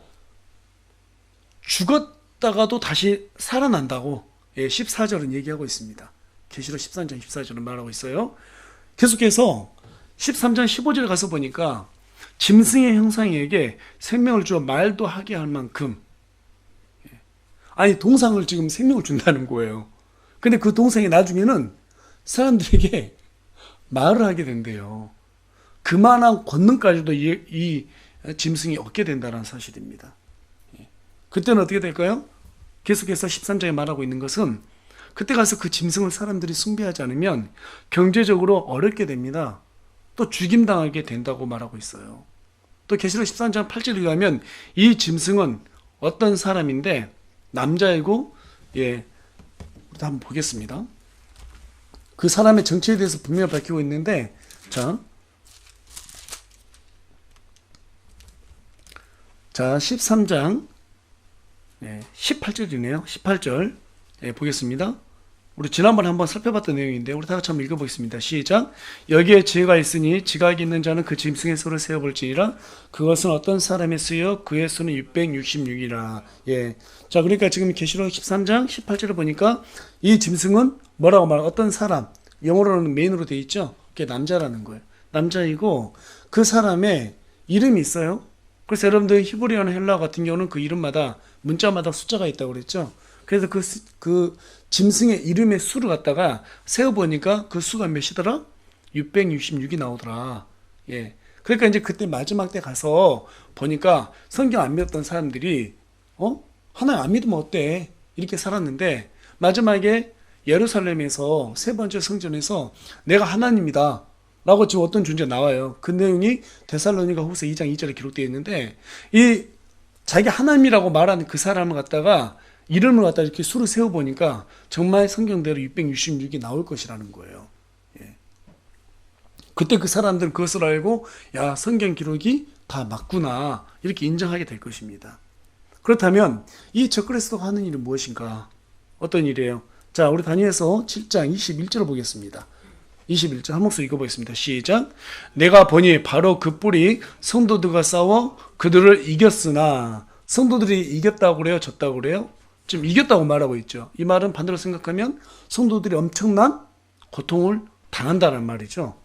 죽었다가도 다시 살아난다고 14절은 얘기하고 있습니다. 계시록 13장 14절은 말하고 있어요. 계속해서 13장 15절에 가서 보니까 짐승의 형상에게 생명을 주어 말도 하게 할 만큼, 아니 동상을 지금 생명을 준다는 거예요. 근데 그 동상이 나중에는 사람들에게 말을 하게 된대요. 그만한 권능까지도 이 짐승이 얻게 된다는 사실입니다. 그때는 어떻게 될까요? 계속해서 13장에 말하고 있는 것은 그때 가서 그 짐승을 사람들이 숭배하지 않으면 경제적으로 어렵게 됩니다. 또 죽임당하게 된다고 말하고 있어요. 또 계시록 13장 8절에 가면 이 짐승은 어떤 사람인데 남자이고, 우리 한번 보겠습니다. 그 사람의 정체에 대해서 분명히 밝히고 있는데, 자 13장 18절이네요. 18절 보겠습니다. 우리 지난번에 한번 살펴봤던 내용인데 우리 다 같이 한번 읽어보겠습니다. 시작. 여기에 지혜가 있으니 지각이 있는 자는 그 짐승의 소를 세어볼지니라. 그것은 어떤 사람의 수요 그의 수는 666이라. 자, 그러니까 지금 계시록 13장 18절을 보니까 이 짐승은 뭐라고 말해요? 어떤 사람, 영어로는 메인으로 되어 있죠. 그게 남자라는 거예요. 남자이고 그 사람의 이름이 있어요. 그래서 여러분들 히브리어나 헬라어 같은 경우는 그 이름마다 문자마다 숫자가 있다고 그랬죠. 그래서 그 짐승의 이름의 수를 갖다가 세어보니까 그 수가 몇이더라? 666이 나오더라. 그러니까 이제 그때 마지막 때 가서 보니까 성경 안 믿었던 사람들이 하나님 안 믿으면 어때? 이렇게 살았는데 마지막에 예루살렘에서 세 번째 성전에서 내가 하나님이다 라고 지금 어떤 존재가 나와요. 그 내용이 데살로니가 후서 2장 2절에 기록되어 있는데, 이 자기 하나님이라고 말하는 그 사람을 갖다가 이름을 갖다 이렇게 수를 세워보니까 정말 성경대로 666이 나올 것이라는 거예요. 그때 그 사람들은 그것을 알고 야, 성경 기록이 다 맞구나 이렇게 인정하게 될 것입니다. 그렇다면 이 적그리스도가 하는 일은 무엇인가? 어떤 일이에요? 자, 우리 다니엘서 7장 21절을 보겠습니다. 21절 한 목소리 읽어보겠습니다. 시작. 내가 보니 바로 그 뿔이 성도들과 싸워 그들을 이겼으나, 성도들이 이겼다고 그래요? 졌다고 그래요? 지금 이겼다고 말하고 있죠. 이 말은 반대로 생각하면 성도들이 엄청난 고통을 당한다는 말이죠.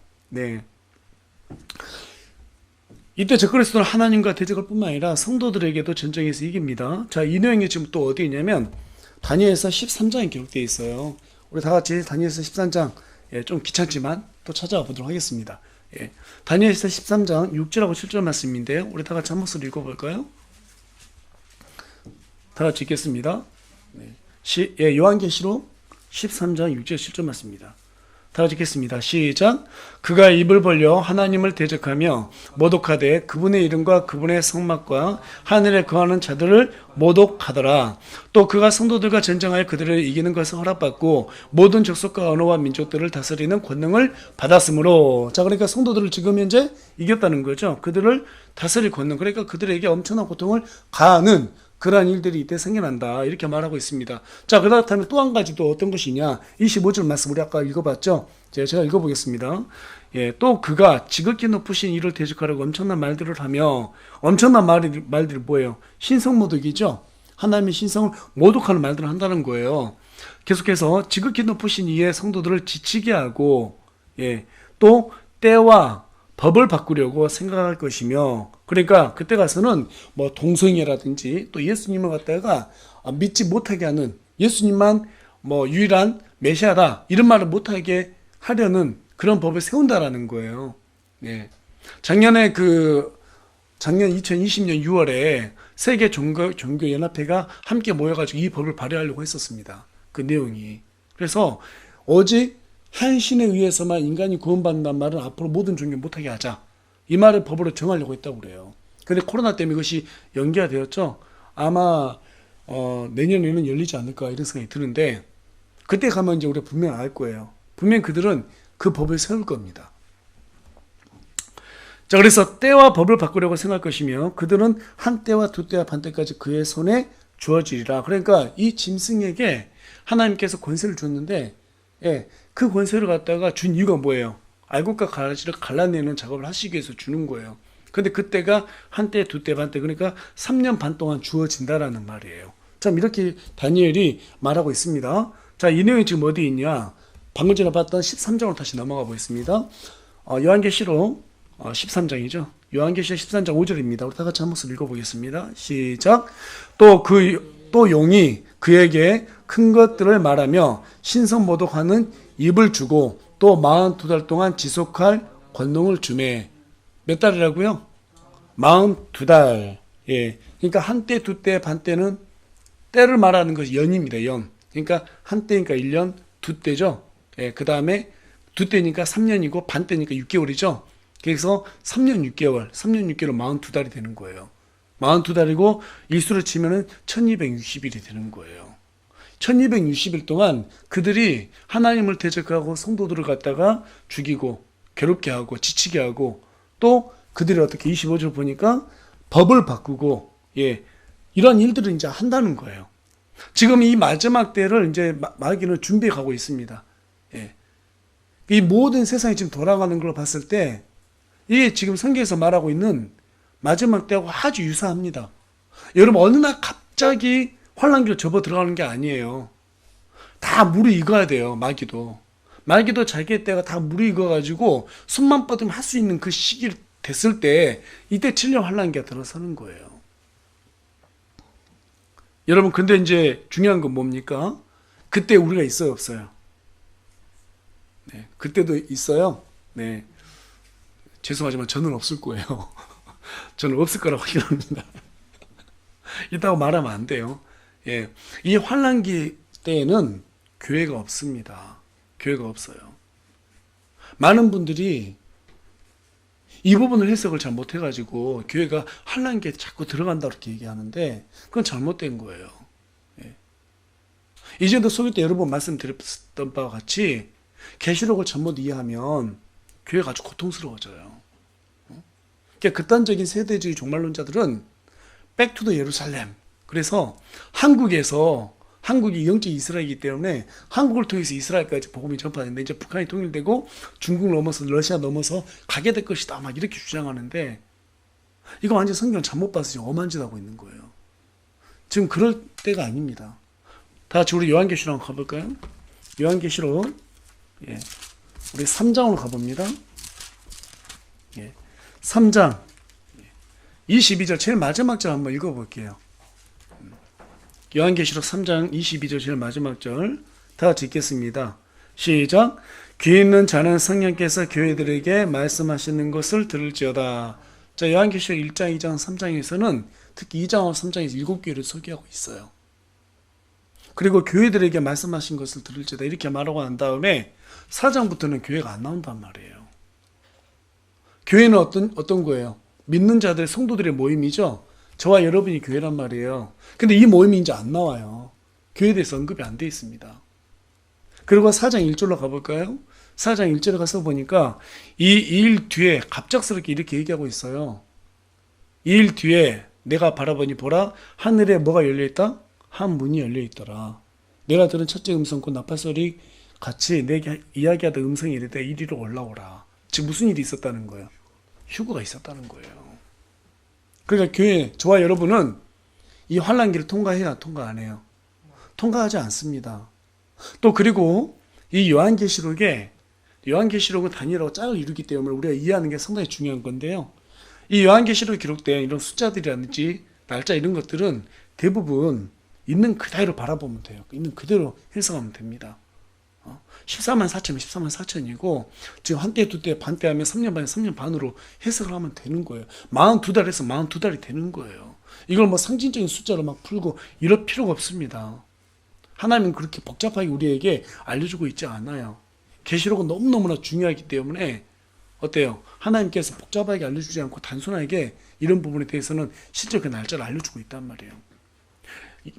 이때 적그리스도는 하나님과 대적할 뿐만 아니라 성도들에게도 전쟁에서 이깁니다. 자, 이 내용이 지금 또 어디 있냐면 다니엘서 13장에 기록되어 있어요. 우리 다 같이 다니엘서 13장 좀 귀찮지만 또 찾아와 보도록 하겠습니다. 다니엘서 13장 6절하고 7절 말씀인데요. 우리 다 같이 한 목소리 읽어볼까요? 다 같이 읽겠습니다. 요한계시록 13장 6절 7절 말씀입니다. 다 같이 읽겠습니다. 시작. 그가 입을 벌려 하나님을 대적하며 모독하되 그분의 이름과 그분의 성막과 하늘에 거하는 자들을 모독하더라. 또 그가 성도들과 전쟁하여 그들을 이기는 것을 허락받고 모든 족속과 언어와 민족들을 다스리는 권능을 받았으므로. 자, 그러니까 성도들을 지금 현재 이겼다는 거죠. 그들을 다스릴 권능. 그러니까 그들에게 엄청난 고통을 가하는 그러한 일들이 이때 생겨난다. 이렇게 말하고 있습니다. 자, 그렇다면 또 한 가지 또 어떤 것이냐. 25절 말씀 우리 아까 읽어봤죠. 제가 읽어보겠습니다. 예, 또 그가 지극히 높으신 이를 대적하려고 엄청난 말들을 하며, 엄청난 말들이 뭐예요? 신성모독이죠. 하나님의 신성을 모독하는 말들을 한다는 거예요. 계속해서 지극히 높으신 이의 성도들을 지치게 하고, 예, 또 때와 법을 바꾸려고 생각할 것이며, 그러니까 그때 가서는 뭐 동성애라든지 또 예수님을 갖다가 믿지 못하게 하는, 예수님만 뭐 유일한 메시아다 이런 말을 못하게 하려는 그런 법을 세운다라는 거예요. 예. 작년 2020년 6월에 세계 종교연합회가 함께 모여가지고 이 법을 발의하려고 했었습니다. 그 내용이. 그래서 오직 한 신에 의해서만 인간이 구원받는다는 말은 앞으로 모든 종교 못하게 하자. 이 말을 법으로 정하려고 했다고 그래요. 근데 코로나 때문에 이것이 연기가 되었죠. 아마 내년에는 열리지 않을까 이런 생각이 드는데, 그때 가면 이제 우리가 분명 알 거예요. 분명 그들은 그 법을 세울 겁니다. 자, 그래서 때와 법을 바꾸려고 생각할 것이며 그들은 한 때와 두 때와 반 때까지 그의 손에 주어지리라. 그러니까 이 짐승에게 하나님께서 권세를 줬는데, 예, 그 권세를 갖다가 준 이유가 뭐예요? 알곡과 가시를 갈라내는 작업을 하시기 위해서 주는 거예요. 근데 그때가 한 때, 두 때, 반 때, 그러니까 3년 반 동안 주어진다라는 말이에요. 참 이렇게 다니엘이 말하고 있습니다. 자, 이 내용이 지금 어디 있냐? 방금 전에 봤던 13장으로 다시 넘어가 보겠습니다. 요한계시록 13장이죠. 요한계시록 13장 5절입니다. 우리 다 같이 한 목소리 읽어보겠습니다. 시작. 또 용이 그에게 큰 것들을 말하며 신성 모독하는 입을 주고 또 42달 동안 지속할 권능을 주매. 몇 달이라고요? 42달. 예. 그러니까 한 때, 두 때, 반 때는 때를 말하는 것이 연입니다. 연. 그러니까 한 때니까 1년, 두 때죠. 예. 그 다음에 두 때니까 3년이고 반 때니까 6개월이죠. 그래서 3년 6개월 42달이 되는 거예요. 42달이고 일수로 치면은 1260일이 되는 거예요. 1260일 동안 그들이 하나님을 대적하고 성도들을 갖다가 죽이고 괴롭게 하고 지치게 하고, 또 그들이 어떻게 25절 보니까 법을 바꾸고, 예, 이런 일들을 이제 한다는 거예요. 지금 이 마지막 때를 이제 마귀는 준비해 가고 있습니다. 예. 이 모든 세상이 지금 돌아가는 걸 봤을 때 이게 지금 성경에서 말하고 있는 마지막 때하고 아주 유사합니다. 여러분, 어느 날 갑자기 환란기로 접어 들어가는 게 아니에요. 다 무르익어야 돼요. 마귀도 자기의 때가 다 무르익어가지고 손만 뻗으면 할 수 있는 그 시기 됐을 때, 이때 7년 환란기가 들어서는 거예요. 여러분, 근데 이제 중요한 건 뭡니까? 그때 우리가 있어요, 없어요? 네, 그때도 있어요. 네, 죄송하지만 저는 없을 거예요. 저는 없을 거라고 확신합니다. 있다고 말하면 안 돼요. 예, 이 환란기 때에는 교회가 없습니다. 교회가 없어요. 많은 분들이 이 부분을 해석을 잘 못해가지고 교회가 환란기에 자꾸 들어간다 이렇게 얘기하는데, 그건 잘못된 거예요. 예. 이전에도 소개 때 여러 번 말씀드렸던 바와 같이 계시록을 잘못 이해하면 교회가 아주 고통스러워져요. 그러니까 극단적인 세대주의 종말론자들은 백투더 예루살렘. 그래서 한국이 영적 이스라엘이기 때문에 한국을 통해서 이스라엘까지 복음이 전파되는데, 이제 북한이 통일되고 중국 넘어서 러시아 넘어서 가게 될 것이다 막 이렇게 주장하는데, 이거 완전 성경 잘못 봐서 지금 엄한 짓 하고 있는 거예요. 지금 그럴 때가 아닙니다. 다 같이 우리 요한계시록 한번 가볼까요? 요한계시록, 예, 우리 3장으로 가봅니다. 예, 3장 22절 제일 마지막 절 한번 읽어볼게요. 요한계시록 3장 22절 제일 마지막 절 다 같이 읽겠습니다. 시작. 귀 있는 자는 성령께서 교회들에게 말씀하시는 것을 들을지어다. 자, 요한계시록 1장, 2장, 3장에서는 특히 2장과 3장에서 7교회를 소개하고 있어요. 그리고 교회들에게 말씀하신 것을 들을지다 이렇게 말하고 난 다음에 4장부터는 교회가 안 나온단 말이에요. 교회는 어떤 거예요? 믿는 자들, 성도들의 모임이죠. 저와 여러분이 교회란 말이에요. 근데 이 모임이 이제 안 나와요. 교회에 대해서 언급이 안 돼 있습니다. 그리고 4장 1절로 가볼까요? 4장 1절에 가서 보니까 이 일 뒤에 갑작스럽게 이렇게 얘기하고 있어요. 이 일 뒤에 내가 바라보니 보라 하늘에 뭐가 열려있다? 한 문이 열려있더라. 내가 들은 첫째 음성 곧 나팔소리 같이 내게 이야기하던 음성이 이르되 이리로 올라오라. 지금 무슨 일이 있었다는 거예요? 휴거가 있었다는 거예요. 그러니까 교회, 저와 여러분은 이 환난기를 통과해야 통과 안 해요? 통과하지 않습니다. 또 그리고 이 요한계시록은 다니엘하고 짝을 이루기 때문에 우리가 이해하는 게 상당히 중요한 건데요. 이 요한계시록에 기록된 이런 숫자들이라든지 날짜 이런 것들은 대부분 있는 그대로 바라보면 돼요. 있는 그대로 해석하면 됩니다. 14만 4천이면 14만 4천이고 지금 한때 두때 반때 하면 3년 반에 3년 반으로 해석을 하면 되는 거예요. 42달에서 42달이 되는 거예요. 이걸 뭐 상징적인 숫자로 막 풀고 이럴 필요가 없습니다. 하나님은 그렇게 복잡하게 우리에게 알려주고 있지 않아요. 계시록은 너무너무나 중요하기 때문에 어때요? 하나님께서 복잡하게 알려주지 않고 단순하게 이런 부분에 대해서는 실제 그 날짜를 알려주고 있단 말이에요.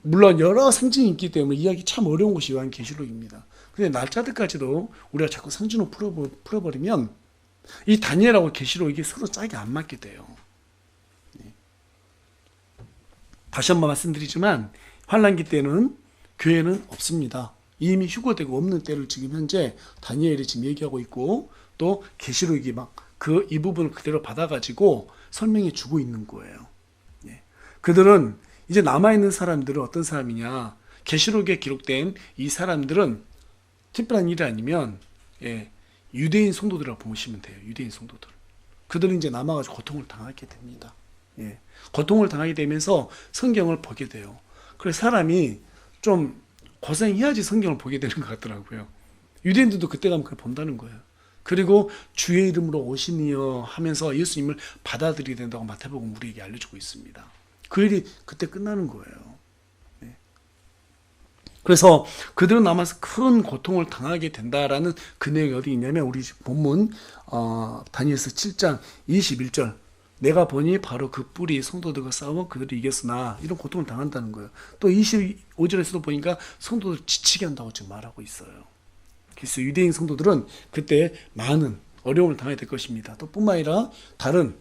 물론 여러 상징이 있기 때문에 이해하기 참 어려운 것이 요한계시록입니다. 근데 날짜들까지도 우리가 자꾸 상징으로 풀어버리면 이 다니엘하고 계시록 이게 서로 짝이 안 맞게 돼요. 다시 한번 말씀드리지만 환난기 때는 교회는 없습니다. 이미 휴거되고 없는 때를 지금 현재 다니엘이 지금 얘기하고 있고 또 계시록이 막 이 부분을 그대로 받아가지고 설명해 주고 있는 거예요. 그들은 이제 남아있는 사람들은 어떤 사람이냐? 계시록에 기록된 이 사람들은 특별한 일이 아니면 유대인 성도들이라고 보시면 돼요. 유대인 성도들. 그들은 이제 남아가지고 고통을 당하게 됩니다. 고통을 당하게 되면서 성경을 보게 돼요. 그래서 사람이 좀 고생해야지 성경을 보게 되는 것 같더라고요. 유대인들도 그때 가면 그걸 본다는 거예요. 그리고 주의 이름으로 오시니여 하면서 예수님을 받아들이게 된다고 마태복음 우리에게 알려주고 있습니다. 그 일이 그때 끝나는 거예요. 그래서 그들은 남아서 큰 고통을 당하게 된다라는 그 내용이 어디 있냐면 우리 본문 다니엘서 7장 21절 내가 보니 바로 그 뿔이 성도들과 싸워 그들이 이겼으나 이런 고통을 당한다는 거예요. 또 25절에서도 보니까 성도들 지치게 한다고 지금 말하고 있어요. 그래서 유대인 성도들은 그때 많은 어려움을 당하게 될 것입니다. 또 뿐만 아니라 다른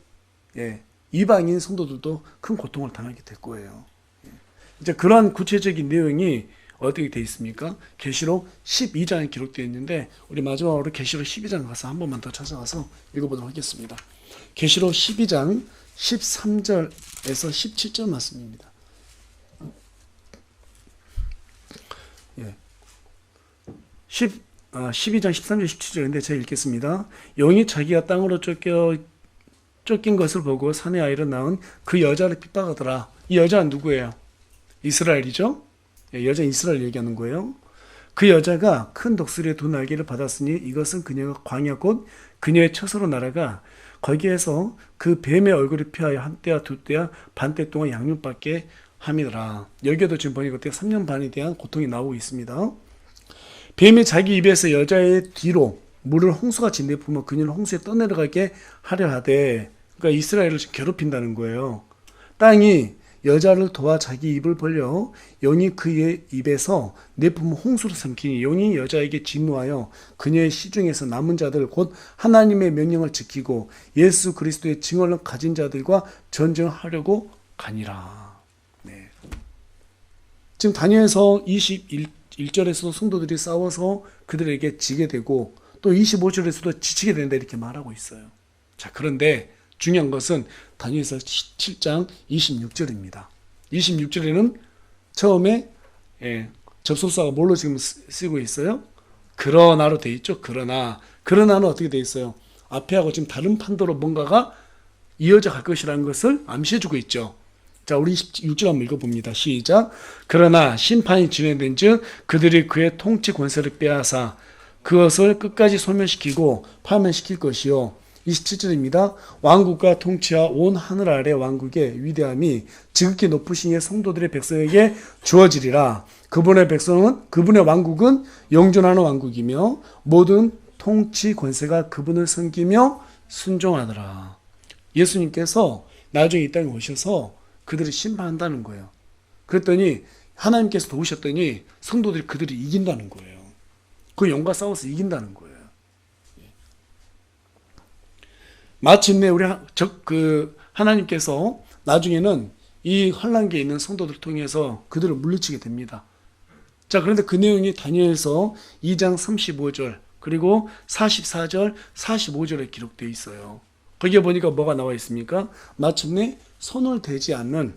이방인 성도들도 큰 고통을 당하게 될 거예요. 이제 그러한 구체적인 내용이 어떻게 되어 있습니까? 계시록 12장에 기록되어 있는데 우리 마지막으로 계시록 12장 가서 한 번만 더 찾아가서 읽어보도록 하겠습니다. 계시록 12장 13절에서 17절 말씀입니다. 12장 13절 17절인데 제가 읽겠습니다. 영이 자기가 땅으로 쫓긴 것을 보고 사내 아이를 낳은 그 여자를 핍박하더라. 이 여자는 누구예요? 이스라엘이죠? 여자 이스라엘 얘기하는 거예요. 그 여자가 큰 독수리의 두 날개를 받았으니 이것은 그녀가 광야 곧 그녀의 처소로 날아가 거기에서 그 뱀의 얼굴을 피하여 한 때와 두 때와 반때 동안 양육받게 함이더라. 여기에도 지금 보니까 3년 반에 대한 고통이 나오고 있습니다. 뱀이 자기 입에서 여자의 뒤로 물을 홍수같이 내뿜어 그녀를 홍수에 떠내려가게 하려 하되 그러니까 이스라엘을 괴롭힌다는 거예요. 땅이 여자를 도와 자기 입을 벌려 영이 그의 입에서 내뿜은 홍수로 삼키니 영이 여자에게 진노하여 그녀의 시중에서 남은 자들 곧 하나님의 명령을 지키고 예수 그리스도의 증언을 가진 자들과 전쟁하려고 가니라. 지금 다니엘서 21절에서도 성도들이 싸워서 그들에게 지게 되고 또 25절에서도 지치게 된다 이렇게 말하고 있어요. 자, 그런데 중요한 것은 다니엘서 7장 26절입니다. 26절에는 처음에 접속사가 뭘로 지금 쓰고 있어요? 그러나로 돼 있죠. 그러나는 어떻게 돼 있어요? 앞에하고 지금 다른 판도로 뭔가가 이어져 갈 것이라는 것을 암시해주고 있죠. 자, 우리 26절 한번 읽어봅니다. 시작. 그러나 심판이 진행된 즉 그들이 그의 통치 권세를 빼앗아 그것을 끝까지 소멸시키고 파멸시킬 것이요 27절입니다. 왕국과 통치와 온 하늘 아래 왕국의 위대함이 지극히 높으신 이의 성도들의 백성에게 주어지리라. 그분의 왕국은 영존하는 왕국이며 모든 통치 권세가 그분을 섬기며 순종하더라. 예수님께서 나중에 이 땅에 오셔서 그들을 심판한다는 거예요. 그랬더니 하나님께서 도우셨더니 성도들이 그들이 이긴다는 거예요. 그 영과 싸워서 이긴다는 거예요. 마침내 하나님께서 나중에는 이 환란기에 있는 성도들을 통해서 그들을 물리치게 됩니다. 자, 그런데 그 내용이 다니엘서 2장 35절 그리고 44절, 45절에 기록되어 있어요. 거기에 보니까 뭐가 나와 있습니까? 마침내 손을 대지 않는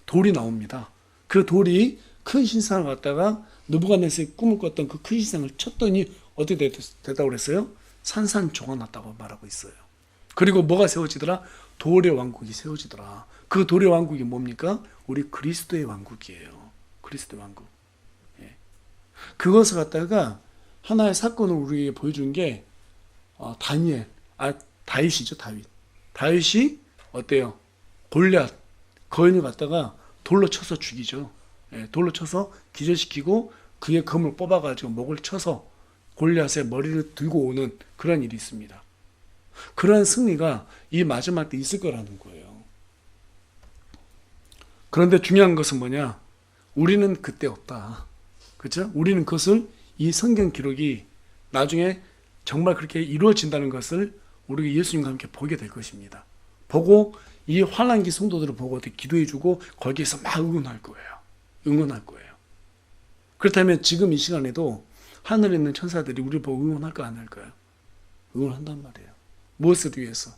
돌이 나옵니다. 그 돌이 큰 신상을 갖다가 느부갓네살이 꿈을 꿨던 그 큰 신상을 쳤더니 어떻게 됐다고 그랬어요? 산산조각 났다고 말하고 있어요. 그리고 뭐가 세워지더라? 돌의 왕국이 세워지더라. 그 돌의 왕국이 뭡니까? 우리 그리스도의 왕국이에요. 그리스도의 왕국. 예. 그것을 갖다가 하나의 사건을 우리에게 보여준 게 다윗이죠. 다윗이 어때요? 골리앗 거인을 갖다가 돌로 쳐서 죽이죠. 예, 돌로 쳐서 기절시키고 그의 검을 뽑아가지고 목을 쳐서 골리앗의 머리를 들고 오는 그런 일이 있습니다. 그러한 승리가 이 마지막 때 있을 거라는 거예요. 그런데 중요한 것은 뭐냐? 우리는 그때 없다. 그렇죠? 우리는 그것을 이 성경 기록이 나중에 정말 그렇게 이루어진다는 것을 우리가 예수님과 함께 보게 될 것입니다. 보고 이 환난기 성도들을 보고 기도해주고 거기에서 막 응원할 거예요. 응원할 거예요. 그렇다면 지금 이 시간에도 하늘에 있는 천사들이 우리를 보고 응원할까 안 할까요? 응원한단 말이에요. 무엇을 위해서?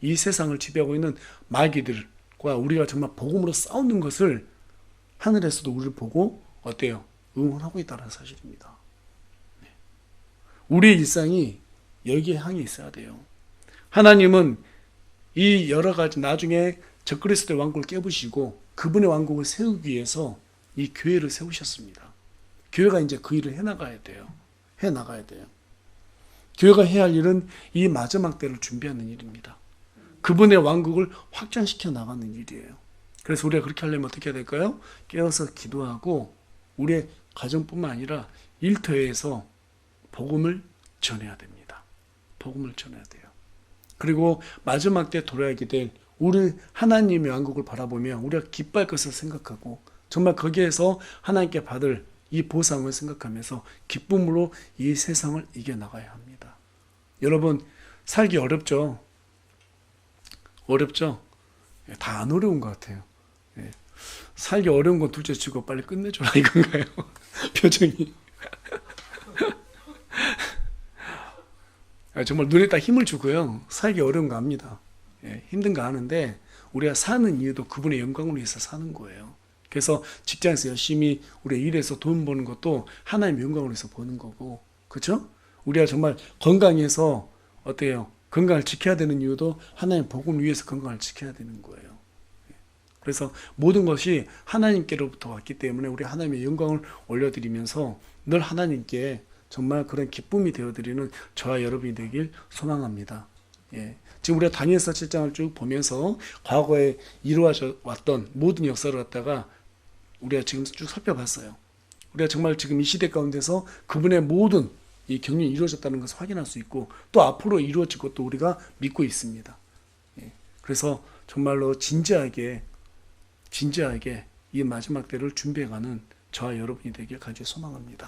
이 세상을 지배하고 있는 마귀들과 우리가 정말 복음으로 싸우는 것을 하늘에서도 우리를 보고 어때요? 응원하고 있다는 사실입니다. 우리의 일상이 여기에 향해 있어야 돼요. 하나님은 이 여러 가지 나중에 적그리스도의 왕국을 깨부시고 그분의 왕국을 세우기 위해서 이 교회를 세우셨습니다. 교회가 이제 그 일을 해나가야 돼요. 교회가 해야 할 일은 이 마지막 때를 준비하는 일입니다. 그분의 왕국을 확장시켜 나가는 일이에요. 그래서 우리가 그렇게 하려면 어떻게 해야 될까요? 깨어서 기도하고 우리의 가정뿐만 아니라 일터에서 복음을 전해야 됩니다. 복음을 전해야 돼요. 그리고 마지막 때 돌아오게 될 우리 하나님의 왕국을 바라보며 우리가 기뻐할 것을 생각하고 정말 거기에서 하나님께 받을 이 보상을 생각하면서 기쁨으로 이 세상을 이겨나가야 합니다. 여러분, 살기 어렵죠? 어렵죠? 다 안 어려운 것 같아요. 살기 어려운 건 둘째 치고 빨리 끝내줘라 이건가요? 표정이. 정말 눈에 딱 힘을 주고요. 살기 어려운 거 압니다. 힘든 거 아는데 우리가 사는 이유도 그분의 영광을 위해서 사는 거예요. 그래서 직장에서 열심히 우리 일해서 돈 버는 것도 하나님의 영광을 위해서 버는 거고, 그렇죠? 우리가 정말 건강해서 어때요? 건강을 지켜야 되는 이유도 하나님의 복음을 위해서 건강을 지켜야 되는 거예요. 그래서 모든 것이 하나님께로부터 왔기 때문에 우리 하나님의 영광을 올려드리면서 늘 하나님께 정말 그런 기쁨이 되어드리는 저와 여러분이 되길 소망합니다. 지금 우리가 다니엘서 7장을 쭉 보면서 과거에 이루어져 왔던 모든 역사를 갖다가 우리가 지금 쭉 살펴봤어요. 우리가 정말 지금 이 시대 가운데서 그분의 모든 이 경륜이 이루어졌다는 것을 확인할 수 있고 또 앞으로 이루어질 것도 우리가 믿고 있습니다. 그래서 정말로 진지하게 이 마지막 때를 준비해가는 저와 여러분이 되길 간절히 소망합니다.